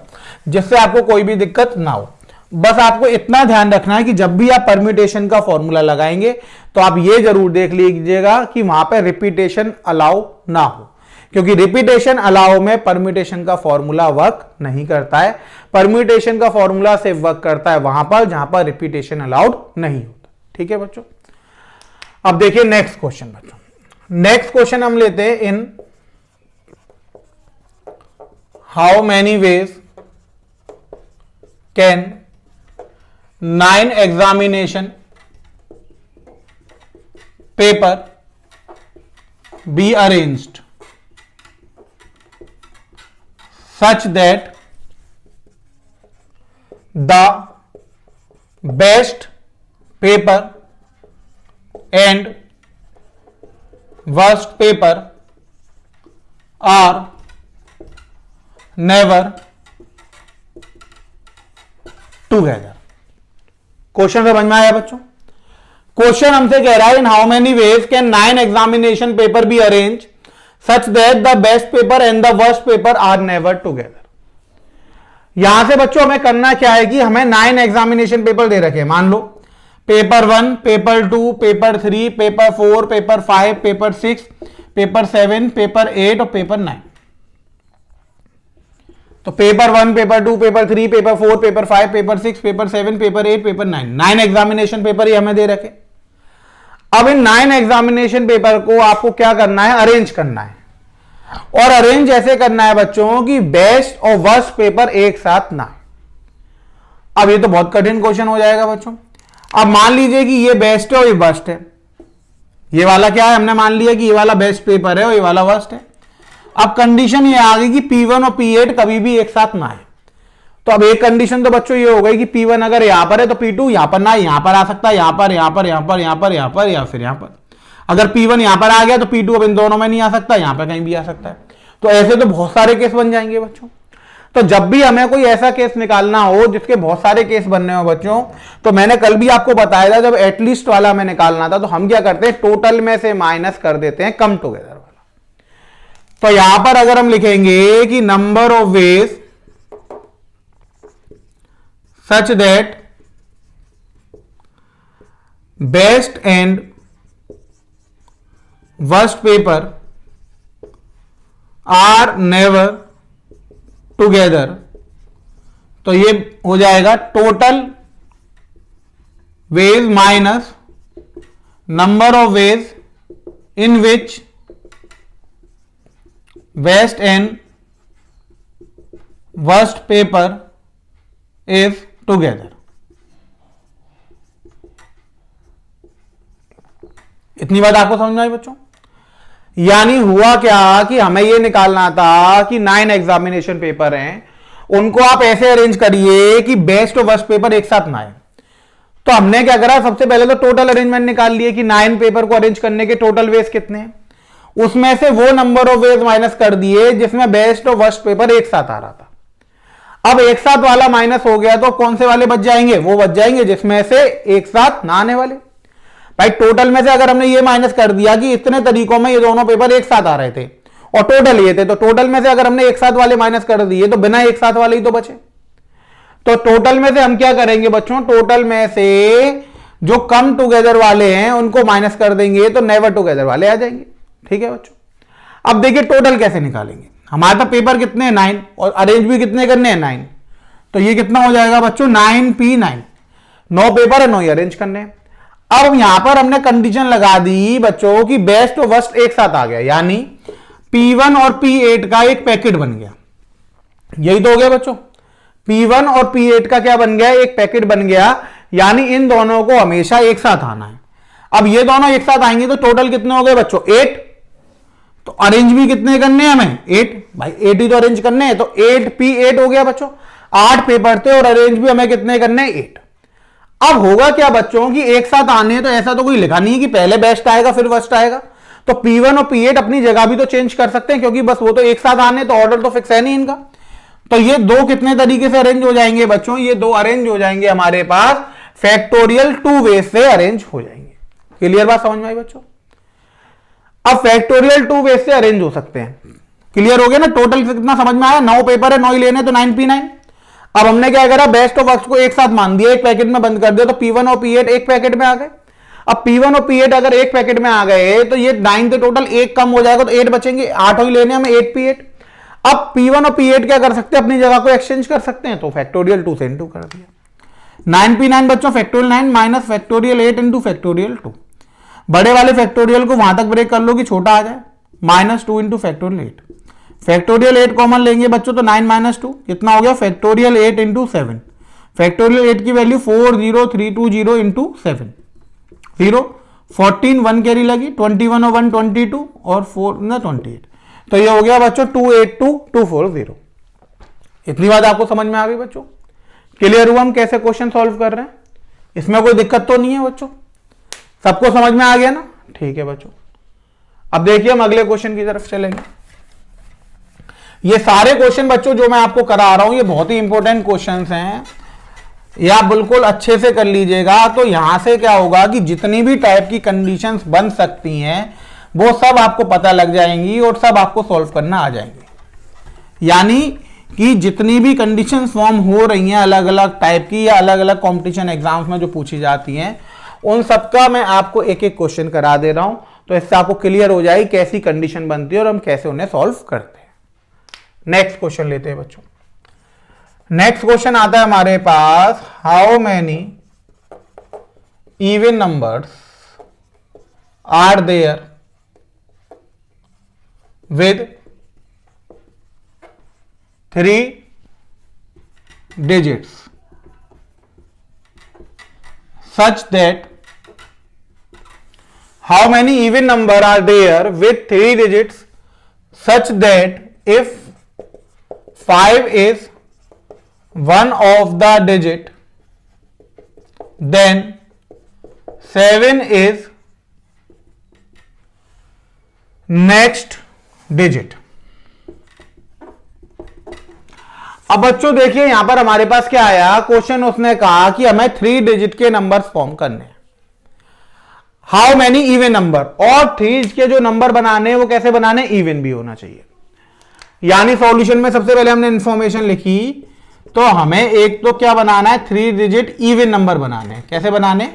जिससे आपको कोई भी दिक्कत ना हो। बस आपको इतना ध्यान रखना है कि जब भी आप परम्यूटेशन का फॉर्मूला लगाएंगे तो आप ये जरूर देख लीजिएगा कि वहां पर रिपीटेशन अलाउ ना हो, क्योंकि रिपीटेशन अलाउ में परम्यूटेशन का फॉर्मूला वर्क नहीं करता है। परम्यूटेशन का फॉर्मूला सिर्फ वर्क करता है वहां पर जहां पर रिपीटेशन अलाउड नहीं होता। ठीक है बच्चों? अब देखिए नेक्स्ट क्वेश्चन बच्चों। नेक्स्ट क्वेश्चन हम लेते हैं इन how many ways can 9 examination paper be arranged such that the best paper and worst paper are never together। Question समझ में आया बच्चों? क्वेश्चन हमसे कह रहा है in how many ways can 9 examination paper be arrange such that the best paper and the worst paper are never together. यहां से बच्चों हमें करना क्या है कि हमें 9 एग्जामिनेशन पेपर दे रखे हैं। मान लो paper 1, paper 2, paper 3, paper 4, paper 5, paper 6, paper 7, paper 8 और पेपर 9। तो paper 1, paper 2, paper 3, paper 4, paper 5, paper 6, paper 7, paper 8, paper 9, 9 examination paper ही हमें दे रखे। अब इन 9 एग्जामिनेशन पेपर को आपको क्या करना है? अरेंज करना है। और अरेंज ऐसे करना है बच्चों कि बेस्ट और वर्स्ट पेपर एक साथ ना है। अब ये तो बहुत कठिन क्वेश्चन हो जाएगा बच्चों। अब मान लीजिए कि ये बेस्ट है और ये वर्स्ट है, ये वाला क्या है, हमने मान लिया कि ये वाला बेस्ट पेपर है और ये वाला वर्स्ट है। अब कंडीशन ये आ गई कि P1 और P8 कभी भी एक साथ ना है। तो अब एक कंडीशन तो बच्चों ये हो गई कि P1 अगर यहां पर है तो P2 यहां पर ना, यहां पर आ सकता है, यहां पर, यहां पर, यहां पर, यहां पर, यहां पर, या फिर यहां पर। अगर P1 यहां पर आ गया तो P2 अब इन दोनों में नहीं आ सकता, यहां पर कहीं भी आ सकता है। तो ऐसे तो बहुत सारे केस बन जाएंगे बच्चों। तो जब भी हमें कोई ऐसा केस निकालना हो जिसके बहुत सारे केस बनने हो बच्चों, तो मैंने कल भी आपको बताया था जब एटलीस्ट वाला हमें निकालना था तो हम क्या करते हैं, टोटल में से माइनस कर देते हैं कम टुगेदर वाला। तो यहां पर अगर हम लिखेंगे कि number of ways such that best and worst paper are never together, तो ये हो जाएगा total ways minus number of ways in which best and worst paper is together. इतनी बात आपको समझ में आई बच्चों? यानी हुआ क्या कि हमें यह निकालना था कि 9 एग्जामिनेशन पेपर हैं, उनको आप ऐसे अरेंज करिए कि बेस्ट और वर्स्ट पेपर एक साथ ना आए। तो हमने क्या करा, सबसे पहले तो टोटल अरेंजमेंट निकाल लिए कि 9 पेपर को अरेंज करने के टोटल वेज कितने हैं, उसमें से वो नंबर ऑफ वेज माइनस कर दिए जिसमें बेस्ट और वर्स्ट पेपर एक साथ आ रहा था। अब एक साथ वाला माइनस हो गया तो कौन से वाले बच जाएंगे, वो बच जाएंगे जिसमें से एक साथ ना आने वाले। भाई टोटल में से अगर हमने ये माइनस कर दिया कि इतने तरीकों में ये दोनों पेपर एक साथ आ रहे थे और टोटल ये थे, तो टोटल में से अगर हमने एक साथ वाले माइनस कर दिए तो बिना एक साथ वाले ही तो बचे। तो टोटल में से हम क्या करेंगे बच्चों, टोटल में से जो कम टुगेदर वाले हैं उनको माइनस कर देंगे तो नेवर टुगेदर वाले आ जाएंगे। ठीक है बच्चों, अब देखिए टोटल कैसे निकालेंगे। हमारे पास पेपर कितने हैं 9 और अरेंज भी कितने करने हैं 9, तो ये कितना हो जाएगा बच्चों 9P9, 9 पेपर है 9 ही अरेंज करने हैं। अब यहां पर हमने कंडीशन लगा दी बच्चों कि बेस्ट और वर्स्ट एक साथ आ गया, यानी P1 और P8 का एक पैकेट बन गया। यही तो हो गया बच्चों, P1 और P8 का क्या बन गया, एक पैकेट बन गया, यानी इन दोनों को हमेशा एक साथ आना है। अब ये दोनों एक साथ आएंगे तो टोटल कितने हो गए बच्चों 8, तो अरेंज भी कितने करने हैं हमें 8, भाई 8 ही तो अरेंज करने हैं, तो 8P8 हो गया बच्चों। 8 पेपर थे और अरेंज भी हमें कितने करने हैं 8। अब होगा क्या बच्चों कि एक साथ आने हैं, तो ऐसा तो कोई लिखा नहीं है कि पहले बेस्ट आएगा फिर वर्स्ट आएगा। तो P1 और P8 अपनी जगह भी तो चेंज कर सकते हैं, क्योंकि बस वो तो एक साथ आने, तो ऑर्डर तो फिक्स है नहीं इनका। तो ये दो कितने तरीके से अरेंज हो जाएंगे बच्चों, ये दो अरेंज हो जाएंगे हमारे पास फैक्टोरियल 2 वे से अरेंज हो जाएंगे। क्लियर बात समझ में आई बच्चों? अब फैक्टोरियल 2 वे से अरेंज हो सकते हैं। क्लियर हो गया ना? टोटल कितना समझ में आया, 9 पेपर है 9 ही लेने, तो 9P9। अब हमने क्या करा, बेस्ट और वर्स्ट को एक साथ मान दिया, एक पैकेट में बंद कर दिया, तो P1 और P8 एक पैकेट में आ गए। अब P1 और P8 अगर एक पैकेट में आ गए तो ये 9 से टोटल एक कम हो जाएगा, तो 8 बचेंगे, 8 ही लेने हमें 8P8। अब P1 और P8 क्या कर सकते हैं, अपनी जगह को एक्सचेंज कर सकते हैं, तो फैक्टोरियल 2 से इंटू कर दिया। 9P9 बच्चों factorial 9 minus factorial 8 into factorial 2। बड़े वाले फैक्टोरियल को वहां तक ब्रेक कर लो कि छोटा आ जाए, -2 इंटू फैक्टोरियल 8। फैक्टोरियल 8 कॉमन लेंगे बच्चों तो 9 - 2 कितना हो गया, फैक्टोरियल 8 इंटू 7। फैक्टोरियल 8 की वैल्यू 40320 इंटू 7, 0 14 1 कैरी लगी, 21 और 1 22 और 4 ना 28, तो ये हो गया बच्चों 282240। इतनी बात आपको समझ में आ गई बच्चों? क्लियर हुआ हम कैसे क्वेश्चन सॉल्व कर रहे हैं? इसमें कोई दिक्कत तो नहीं है बच्चों? सबको समझ में आ गया ना? ठीक है बच्चों, अब देखिए हम अगले क्वेश्चन की तरफ चलेंगे। ये सारे क्वेश्चन बच्चों जो मैं आपको करा रहा हूं ये बहुत ही इंपॉर्टेंट क्वेश्चंस हैं, ये आप बिल्कुल अच्छे से कर लीजिएगा। तो यहां से क्या होगा कि जितनी भी टाइप की कंडीशंस बन सकती हैं वो सब आपको पता लग जाएंगी और सब आपको सॉल्व करना आ जाएंगे। यानी कि जितनी भी कंडीशंस फॉर्म हो रही हैं अलग अलग टाइप की या अलग अलग कॉम्पिटिशन एग्जाम्स में जो पूछी जाती हैं, उन सबका मैं आपको एक एक क्वेश्चन करा दे रहा हूं, तो इससे आपको क्लियर हो जाएगी कैसी कंडीशन बनती है और हम कैसे उन्हें सॉल्व करते हैं। नेक्स्ट क्वेश्चन लेते हैं बच्चों। नेक्स्ट क्वेश्चन आता है हमारे पास, how many even numbers are there with 3 digits such that how many even number are there with 3 digits such that if 5 is one of the digit, then 7 is next digit. अब बच्चों देखिए यहां पर हमारे पास क्या आया क्वेश्चन, उसने कहा कि हमें 3 डिजिट के नंबर फॉर्म करने हैं. हाउ मैनी इवन नंबर, और 3 के जो नंबर बनाने हैं वो कैसे बनाने, इवन भी होना चाहिए. यानी सॉल्यूशन में सबसे पहले हमने इंफॉर्मेशन लिखी, तो हमें एक तो क्या बनाना है, 3 डिजिट इवन नंबर बनाने हैं. कैसे बनाने,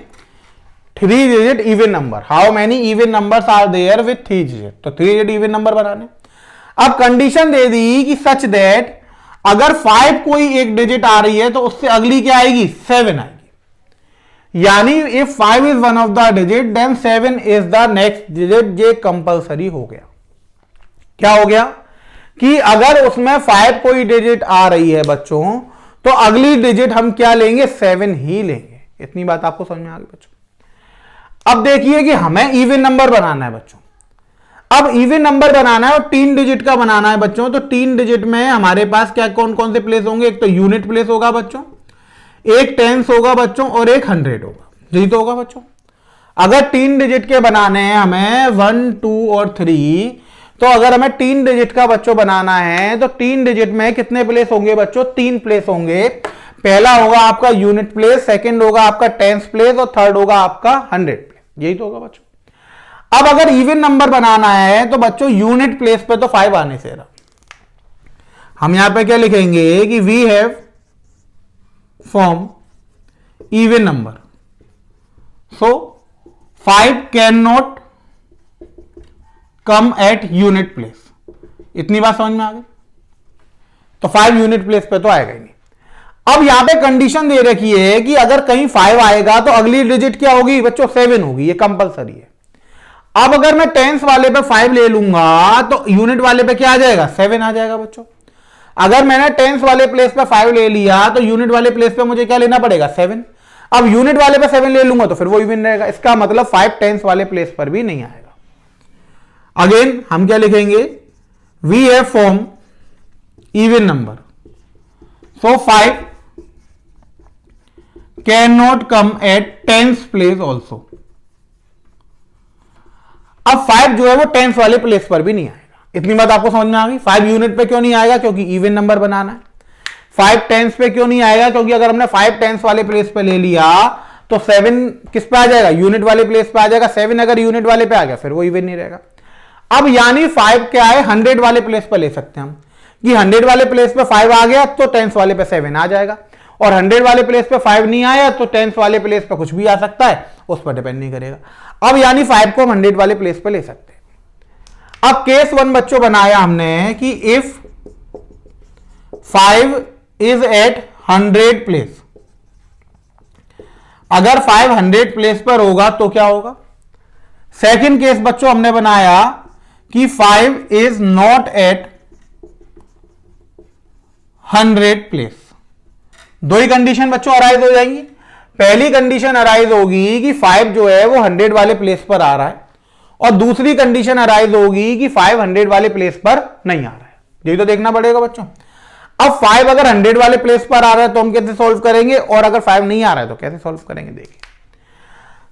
3 digit even number. How many even numbers are there with 3 digit, तो 3 डिजिट इवन नंबर बनाने. अब कंडीशन दे दी कि सच दैट अगर 5 कोई एक डिजिट आ रही है तो उससे अगली क्या आएगी, 7 आएगी. यानी if 5 is one of the digit then 7 is the next digit. ये कंपल्सरी हो गया. क्या हो गया कि अगर उसमें 5 कोई डिजिट आ रही है बच्चों, तो अगली डिजिट हम क्या लेंगे, 7 ही लेंगे. इतनी बात आपको समझ में आ गई बच्चों. अब देखिए कि हमें इवन नंबर बनाना है बच्चों. अब इवन नंबर बनाना है और 3 डिजिट का बनाना है बच्चों. तो 3 डिजिट में हमारे पास क्या कौन कौन से प्लेस होंगे, एक तो यूनिट प्लेस होगा बच्चों, एक टेंस होगा बच्चों, और एक 100 होगा. यही तो होगा बच्चों. अगर 3 डिजिट के बनाने हैं हमें 1, 2 और 3, तो अगर हमें 3 डिजिट का बच्चों बनाना है तो 3 डिजिट में कितने प्लेस होंगे बच्चों, 3 प्लेस होंगे. पहला होगा आपका यूनिट प्लेस, सेकंड होगा आपका टेंस प्लेस, और थर्ड होगा आपका 100 प्लेस. यही तो होगा बच्चों. अब अगर इवन नंबर बनाना है तो बच्चों यूनिट प्लेस पे तो 5 आने से रहा. हम यहां पे क्या लिखेंगे कि we have form even number, so 5 can not come at unit place. इतनी बात समझ में आ गई. तो 5 यूनिट प्लेस पे तो आएगा ही नहीं. अब यहां पे कंडीशन दे रखी है कि अगर कहीं 5 आएगा तो अगली डिजिट क्या होगी बच्चों, 7 होगी. ये कंपलसरी है. अब अगर मैं टेंस वाले पे 5 ले लूंगा तो यूनिट वाले पे क्या आ जाएगा, 7 आ जाएगा बच्चों. अगर मैंने टेंस वाले प्लेस पे 5 ले लिया तो यूनिट वाले प्लेस पे मुझे क्या लेना पड़ेगा, 7. अब यूनिट वाले पे 7 ले लूंगा तो फिर वो इवन रहेगा. इसका मतलब 5 टेंस वाले प्लेस पर भी नहीं आएगा. अगेन हम क्या लिखेंगे, we have form even number, so 5 can not come at tens place also. अब 5 जो है वो टेंस वाले प्लेस पर भी नहीं आएगा. इतनी बात आपको समझ में आ गई. 5 यूनिट पे क्यों नहीं आएगा, क्योंकि इवन नंबर बनाना है. 5 टेंस पे क्यों नहीं आएगा, क्योंकि अगर हमने 5 टेंस वाले प्लेस पे ले लिया तो 7 किस पे आ जाएगा, यूनिट वाले प्लेस पे आ जाएगा. 7 अगर यूनिट वाले पे आ गया फिर वो इवन नहीं रहेगा. अब यानी 5 क्या है, 100 वाले प्लेस पर ले सकते हैं हम, कि 100 वाले प्लेस पे 5 आ गया तो टेंस वाले पे 7 आ जाएगा, और 100 वाले प्लेस पे 5 नहीं आया तो टेंस वाले प्लेस पे कुछ भी आ सकता है, उस पर डिपेंड नहीं करेगा. अब यानी 5 को हम 100 वाले प्लेस पे ले सकते हैं. अब केस 1 बच्चों बनाया हमने कि इफ 5 इज एट 100 प्लेस, अगर 5 100 प्लेस पर होगा तो क्या होगा. सेकंड केस बच्चों हमने बनाया कि 5 इज नॉट एट 100 प्लेस. दो ही कंडीशन बच्चों अराइज हो जाएंगी. पहली कंडीशन अराइज होगी कि 5 जो है वो 100 वाले प्लेस पर आ रहा है, और दूसरी कंडीशन अराइज होगी कि 5 100 वाले प्लेस पर नहीं आ रहा है. यही तो देखना पड़ेगा बच्चों. अब 5 अगर 100 वाले प्लेस पर आ रहा है तो हम कैसे सॉल्व करेंगे, और अगर 5 नहीं आ रहा है तो कैसे सॉल्व करेंगे. देखिए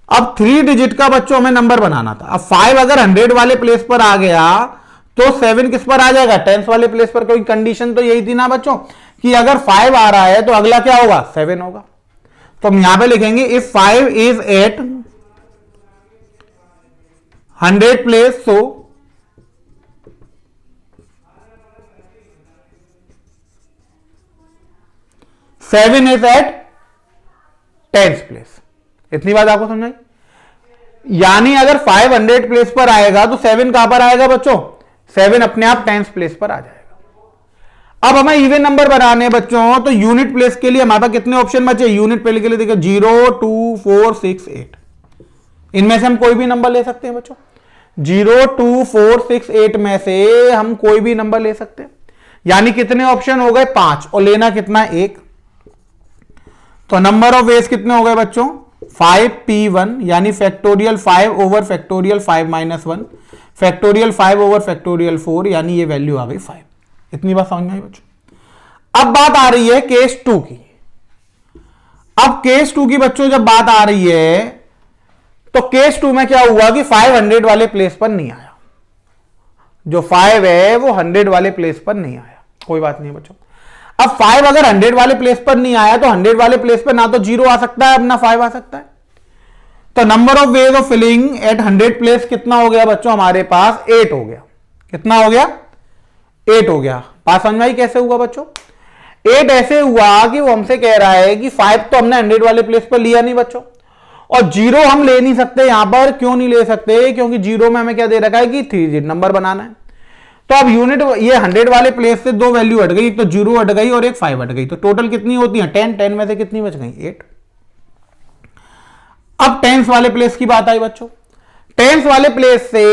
अब 3 डिजिट का बच्चों हमें नंबर बनाना था. अब 5 अगर 100 वाले प्लेस पर आ गया तो 7 किस पर आ जाएगा, टेंस वाले प्लेस पर. क्योंकि कंडीशन तो यही थी ना बच्चों कि अगर 5 आ रहा है तो अगला क्या होगा, 7 होगा. तो हम यहां पे लिखेंगे if 5 is at 100 place, so 7 is at 10th place. इतनी बात आपको समझ आई. यानी अगर 5 100 प्लेस पर आएगा तो 7 कहां पर आएगा बच्चों, 7 अपने आप 10th प्लेस पर आ जाएगा. अब हमें इवन नंबर बनाने बच्चों, तो यूनिट प्लेस के लिए हमारे पास कितने ऑप्शन बचे, यूनिट प्लेस के लिए देखो 0 2 4 6 8. इनमें से हम कोई भी नंबर ले सकते हैं बच्चों. 0 2 4 6 8 में से हम कोई भी नंबर ले सकते हैं. यानी कितने ऑप्शन हो गए, 5, और लेना कितना, 1. तो नंबर ऑफ वेज कितने हो गए बच्चों, 5p1 यानी factorial 5 over factorial 5 minus 1, factorial 5 over factorial 4, यानी ये वैल्यू आ गई 5। इतनी बात समझ में आई बच्चों। अब बात आ रही है केस 2 की। अब केस 2 की बच्चों जब बात आ रही है तो केस 2 में क्या हुआ कि 500 वाले प्लेस पर नहीं आया, जो 5 है वो 100 वाले प्लेस पर नहीं आया। कोई बात नहीं बच्चों। अब 5 अगर 100 वाले प्लेस पर नहीं आया तो 100 वाले प्लेस पर ना तो 0 आ सकता है ना 5 आ सकता है। तो number of ways of filling at 100 place कितना हो गया बच्चों हमारे पास? 8 हो गया। कितना हो गया? 8 हो गया। बात समझ में आई कैसे हुआ बच्चों? 8 ऐसे हुआ कि वो हमसे कह रहा है कि 5 तो हमने 100 वाले प्लेस पर लिया नहीं बच्चों, और 0 हम ले नहीं सकते यहां पर। क्यों नहीं ले सकते? क्योंकि 0 में हमें क्या दे रखा है कि 3 डिजिट नंबर बनाना है। तो अब यूनिट ये 100 वाले प्लेस से 2 वैल्यू हट गई, एक तो 0 हट गई और एक 5 हट गई। तो टोटल कितनी होती है? 10 में से कितनी बच गई? 8। अब टेंस वाले प्लेस की बात आई बच्चों। टेंस वाले प्लेस से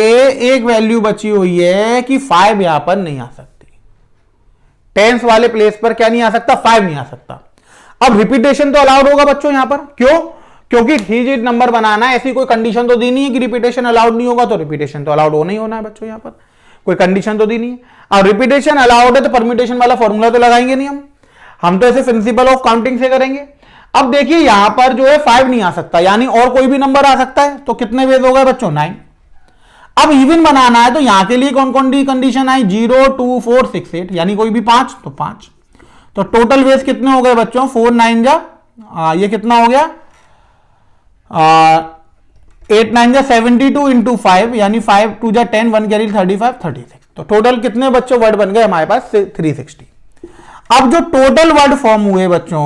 एक वैल्यू बची हुई है कि 5 यहां पर नहीं आ सकती। टेंस वाले प्लेस पर क्या नहीं आ सकता? 5 नहीं आ सकता। अब रिपीटेशन तो अलाउड होगा बच्चों यहां पर। क्यों? क्योंकि 3 डिजिट नंबर बनाना है, ऐसी कोई कंडीशन तो दी नहीं है कि रिपीटेशन अलाउड नहीं होगा। तो रिपीटेशन तो अलाउड होना ही होना है बच्चों, यहां पर कोई कंडीशन तो दी नहीं है। अब रिपीटेशन अलाउड है तो परम्यूटेशन वाला फॉर्मूला तो लगाएंगे नहीं हम तो ऐसे प्रिंसिपल ऑफ काउंटिंग से करेंगे। अब देखिए यहां पर जो है 5 नहीं आ सकता, यानी और कोई भी नंबर आ सकता है। तो कितने वेज हो गए बच्चों? 9। अब इवन बनाना है तो यहां के लिए कौन कौन सी कंडीशन आई? 0, 2, 4, 6, 8, यानी कोई भी 5 तो 5। तो टोटल वेज कितने हो गए बच्चों? 4 9 जा ये कितना हो गया? 8 9 जा 72 इंटू 5, यानी 5 2 जा 10, 1 कैरी 35 36। तो टोटल कितने बच्चों वर्ड बन गए हमारे पास? 360। अब जो टोटल वर्ड फॉर्म हुए बच्चों,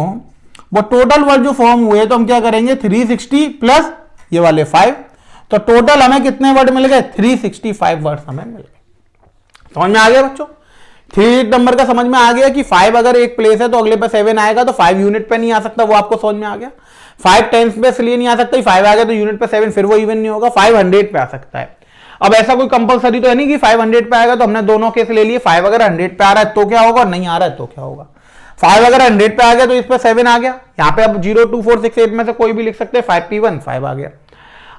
वो टोटल वर्ड जो फॉर्म हुए तो हम क्या करेंगे? 360 प्लस ये वाले 5। तो टोटल हमें कितने वर्ड मिल गए? 365 वर्ड हमें मिल गए। समझ में आ गया बच्चों? 3 नंबर का समझ में आ गया कि 5 अगर एक प्लेस है तो अगले पे 7 आएगा, तो 5 यूनिट पे नहीं आ सकता, वो आपको समझ में आ गया। 5 टेंस पे इसलिए नहीं आ सकता, 5 आ गया तो यूनिट पे 7, फिर वो इवन नहीं होगा। 5 100 पे आ सकता है। अब ऐसा कोई कंपलसरी तो है नहीं कि 5 100 पे आएगा, तो हमने दोनों केस ले लिए। 5 अगर 100 पे आ रहा है तो क्या होगा, और नहीं आ रहा है तो क्या होगा। 5 अगर 100 पे आ गया तो इस पे 7 आ गया। यहां पे अब 0 2 4 6 8 में से कोई भी लिख सकते हैं। 5p1 5 आ गया।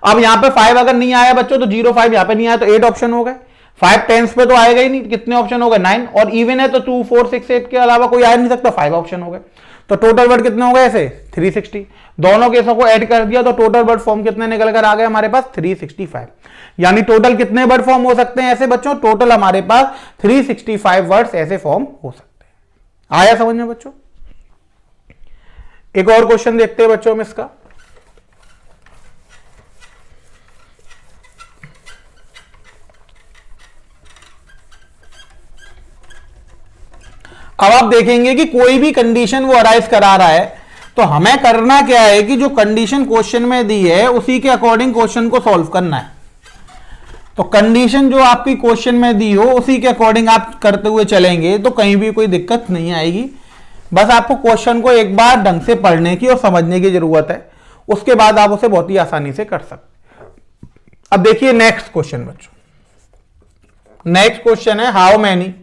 अब यहां पे 5 अगर नहीं आया बच्चों तो 0 5 यहां पे नहीं आया तो 8 ऑप्शन हो गए। 5 टेंस पे तो आएगा ही नहीं, कितने ऑप्शन हो गए? 9। और इवन है तो 2 4 6 8 के अलावा कोई आ नहीं सकता, 5 ऑप्शन हो गए। तो टोटल वर्ड कितने हो गए ऐसे? 360। दोनों केसों को ऐड कर दिया तो टोटल वर्ड फॉर्म कितने निकल कर आ गए हमारे पास? 365। यानी टोटल कितने वर्ड फॉर्म हो सकते हैं ऐसे बच्चों? टोटल हमारे पास 365 वर्ड्स ऐसे फॉर्म हो सकते हैं। आया समझ में बच्चों? एक और क्वेश्चन देखते हैं बच्चों में इसका। अब आप देखेंगे कि कोई भी कंडीशन वो अराइज करा रहा है तो हमें करना क्या है कि जो कंडीशन क्वेश्चन में दी है उसी के अकॉर्डिंग क्वेश्चन को सॉल्व करना है। तो कंडीशन जो आपकी क्वेश्चन में दी हो उसी के अकॉर्डिंग आप करते हुए चलेंगे तो कहीं भी कोई दिक्कत नहीं आएगी। बस आपको क्वेश्चन को एक बार ढंग से पढ़ने की और समझने की जरूरत है, उसके बाद आप उसे बहुत ही आसानी से कर सकते। अब देखिए नेक्स्ट क्वेश्चन बच्चों। नेक्स्ट क्वेश्चन है how many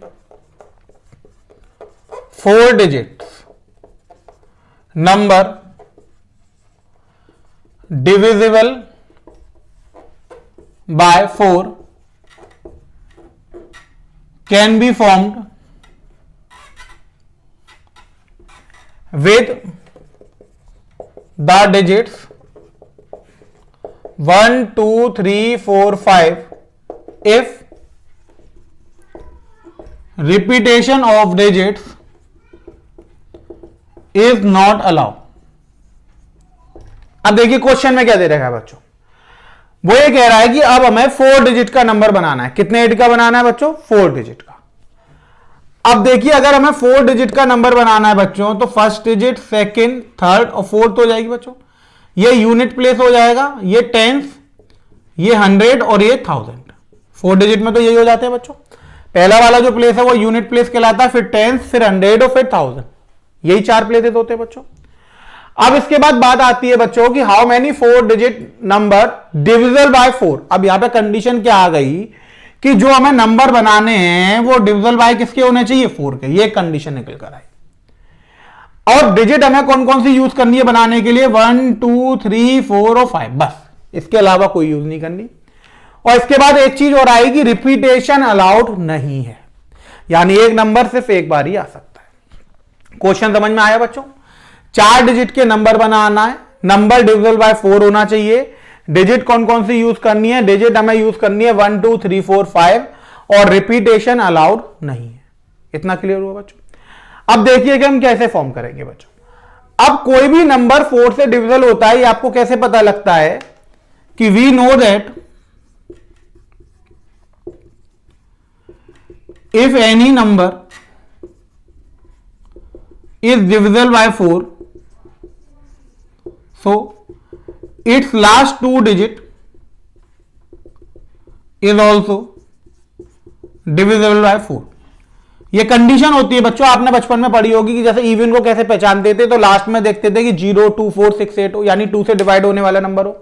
4 digits number divisible by 4 can be formed with the digits 1 2 3 4 5 if repetition of digits is not allowed। अब देखिए क्वेश्चन में क्या दे रखा है बच्चों, वो ये कह रहा है कि अब हमें 4 डिजिट का नंबर बनाना है। कितने डिजिट का बनाना है बच्चों? 4 डिजिट का। अब देखिए अगर हमें 4 डिजिट का नंबर बनाना है बच्चों तो फर्स्ट डिजिट, सेकंड, थर्ड और फोर्थ हो जाएगी बच्चों। ये यूनिट प्लेस हो जाएगा, ये टेंस, ये 100 और ये 1000। 4 डिजिट में तो यही हो जाते हैं बच्चों। पहला वाला जो प्लेस है वो यूनिट प्लेस कहलाता है, फिर टेंस, फिर 100 और फिर 1000। यही 4 प्लेसेस होते हैं बच्चों। अब इसके बाद बात आती है बच्चों कि how many 4 digit number divisible by 4। अब यहां पे कंडीशन क्या आ गई कि जो हमें नंबर बनाने हैं वो डिविजिबल बाय किसके होने चाहिए? 4 के। ये कंडीशन निकल कर आई। और डिजिट हमें कौन कौन सी यूज करनी है बनाने के लिए, 1 2 3 4 और 5, बस इसके अलावा कोई यूज नहीं करनी। और इसके बाद एक चीज और आएगी, रिपीटेशन अलाउड नहीं है, यानी एक नंबर सिर्फ एक बार ही आ सकता है। क्वेश्चन समझ में आया बच्चों? 4 डिजिट के नंबर बनाना है, नंबर डिविजिबल बाय 4 होना चाहिए। डिजिट कौन कौन सी यूज करनी है, डिजिट हमें यूज करनी है 1 2 3 4 5 और रिपीटेशन अलाउड नहीं है। इतना क्लियर हुआ बच्चों? अब देखिए कि हम कैसे फॉर्म करेंगे बच्चों। अब कोई भी नंबर 4 से डिविजिबल होता है, ये आपको कैसे पता लगता है कि we know that if any number is divisible by 4, so its last 2 digit is also divisible by 4। ये कंडीशन होती है बच्चों, आपने बचपन में पढ़ी होगी कि जैसे इवन को कैसे पहचानते थे, तो लास्ट में देखते थे कि 0 2 4 6 8 हो, यानी 2 से डिवाइड होने वाला नंबर हो।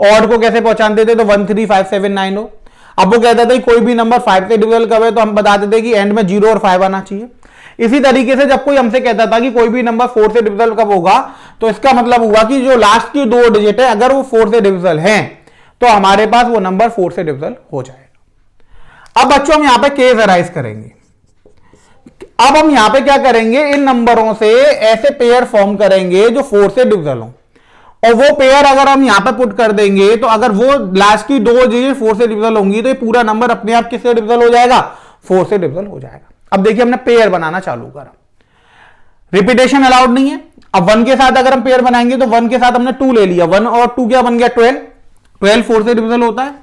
ऑड को कैसे पहचानते थे, तो 1 3 5 7 9 हो। अब वो कहता था कोई भी नंबर 5 से डिविजिबल कब है, तो हम बताते थे कि एंड में 0 और 5 आना चाहिए। इसी तरीके से जब कोई हमसे कहता था कि कोई भी नंबर 4 से डिविजिबल कब होगा, तो इसका मतलब हुआ कि जो लास्ट की 2 डिजिट है अगर वो 4 से डिविजिबल हैं, तो हमारे पास वो नंबर 4 से डिविजिबल हो जाएगा। अब बच्चों हम यहां पे केस अराइज करेंगे। अब हम यहां पे क्या करेंगे, इन नंबरों से ऐसे पेयर फॉर्म करेंगे जो 4 से डिविजिबल हो, और वो पेयर अगर हम यहां पे पुट कर देंगे, तो अगर वो लास्ट की 2 डिजिट 4 से डिविजिबल होंगी, तो ये पूरा नंबर अपने आप किससे डिविजिबल हो जाएगा, 4 से डिविजिबल हो जाएगा। अब देखिए हमने पेयर बनाना चालू करा, रिपीटेशन अलाउड नहीं है। अब 1 के साथ अगर हम पेयर बनाएंगे, तो 1 के साथ हमने 2 ले लिया, 1 और 2 क्या बन गया 12, 12 4 से डिविजिबल होता है,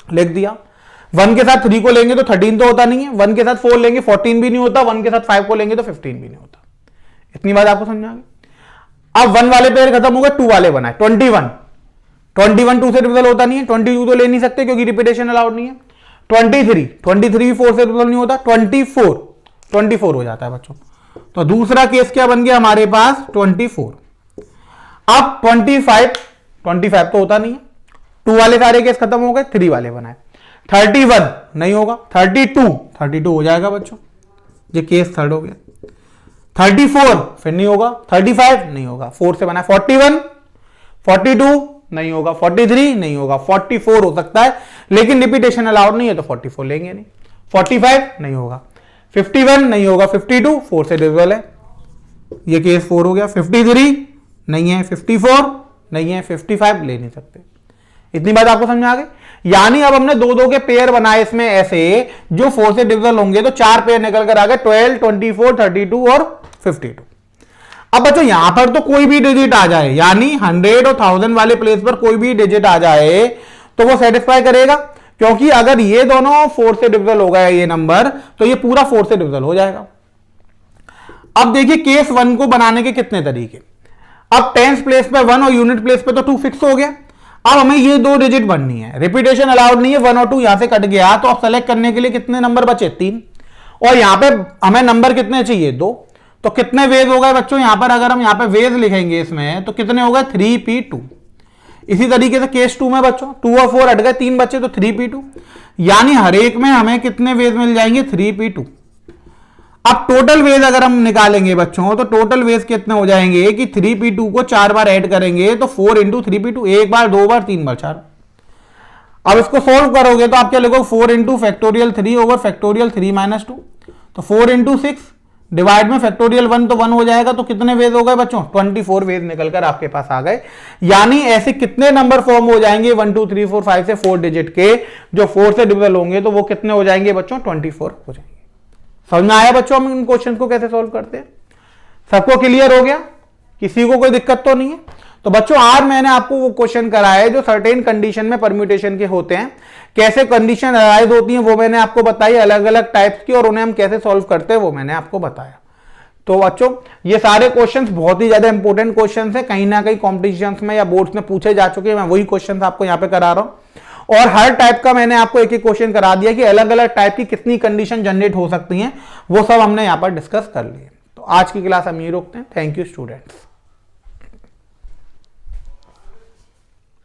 लिख दिया। 1 के साथ 3 को लेंगे तो 13 तो होता नहीं है, 1 के साथ 4 लेंगे 14 भी नहीं होता, 1 के साथ 5 को लेंगे तो 15 भी नहीं होता। इतनी बात आपको समझ आ गई? अब 1 वाले पेयर खत्म हो गए, 2 वाले बनाए, 21 2 से डिविजिबल होता नहीं है, 22 तो ले नहीं सकते क्योंकि रिपीटेशन अलाउड नहीं है। 23 भी 4 से डिविजिबल नहीं होता, 24 हो जाता है बच्चों। तो दूसरा केस क्या बन गया हमारे पास, 24। अब 25 तो होता नहीं है, 2 वाले सारे केस खत्म हो गए, 3 वाले बनाए। 31 नहीं होगा, 32 हो जाएगा बच्चों, ये केस थर्ड हो गया। 34 फिर नहीं होगा, 35 नहीं होगा, 4 से बना। 41 42 नहीं होगा, 43 नहीं होगा, 44 हो सकता है, लेकिन रिपीटेशन अलाउड नहीं है तो 44 लेंगे नहीं। 45 नहीं होगा, 51 नहीं होगा, 52 4 से डिविजिबल है, ये केस 4 हो गया। 53 नहीं है, 54 नहीं है, 55 ले नहीं सकते। इतनी बात आपको समझ में आ गई? यानी अब हमने 2 के पेयर बनाए इसमें ऐसे जो 4 से डिविजिबल होंगे, तो 4 पेयर निकल कर आ गए, 12 24 32 और 52। अब बच्चों यहां पर तो कोई भी डिजिट आ जाए, यानी 100 और 1000 वाले प्लेस पर कोई भी डिजिट आ जाए तो वो सेटिस्फाई करेगा, क्योंकि अगर ये दोनों 4 से डिविजिबल हो गया ये नंबर, तो ये पूरा 4 से डिविजिबल हो जाएगा। अब देखिए केस 1 को बनाने के कितने तरीके। अब टेंस प्लेस पे 1 और यूनिट प्लेस पे तो 2 फिक्स हो गया। अब हमें ये 2 डिजिट बननी है, रिपीटेशन अलाउड नहीं है, 1 और 2 यहां से कट गया, तो अब सेलेक्ट करने के लिए कितने नंबर बचे, 3, और यहां पे हमें नंबर कितने चाहिए, 2। तो कितने वेज हो गए बच्चों, यहां पर अगर हम यहां पे वेज लिखेंगे इसमें, तो कितने हो गए, 3p2। इसी तरीके से केस 2 में बच्चों 2 और 4 हट गए, 3 बचे तो 3p2, यानी हर एक में हमें कितने वेज मिल जाएंगे, 3p2। अब टोटल वेज अगर हम निकालेंगे बच्चों, तो टोटल वेज कितने हो जाएंगे कि 3p2 को 4 बार ऐड करेंगे तो 4 इंटू 3p2, 1 बार 2 बार 3 बार 4। अब इसको सोल्व करोगे तो आप क्या लिखोगे, 4 into factorial 3 over factorial 3 minus 2, तो 4 इंटू 6 डिवाइड में फैक्टोरियल 1 तो 1 हो जाएगा, तो कितने वेज हो गए बच्चों, 24 वेज निकलकर आपके पास आ गए। यानी ऐसे कितने नंबर फॉर्म हो जाएंगे 1 2 3 4 5 से 4 डिजिट के, जो 4 से डिविजिबल होंगे, तो वो कितने हो जाएंगे बच्चों, 24 हो जाएंगे। समझ में आया बच्चों हम इन क्वेश्चन को कैसे सोल्व करते हैं? सबको क्लियर हो गया? किसी को कोई दिक्कत तो नहीं है? तो बच्चों आज मैंने आपको वो क्वेश्चन कराया जो सर्टेन कंडीशन में परम्यूटेशन के होते हैं, कैसे कंडीशन अराइज होती हैं वो मैंने आपको बताई, अलग अलग टाइप्स की, और उन्हें हम कैसे सॉल्व करते हैं वो मैंने आपको बताया। तो बच्चों ये सारे क्वेश्चंस बहुत ही ज्यादा इंपॉर्टेंट क्वेश्चंस है, कहीं ना कहीं कॉम्पिटिशन्स में या बोर्ड्स में पूछे जा चुके हैं, मैं वही क्वेश्चंस आपको यहाँ पे करा रहा हूं। और हर टाइप का मैंने आपको एक एक क्वेश्चन करा दिया कि अलग अलग टाइप की कितनी कंडीशन जनरेट हो सकती हैं, वो सब हमने यहाँ पर डिस्कस कर लिए। तो आज की क्लास हम यही रोकते हैं। Thank you students.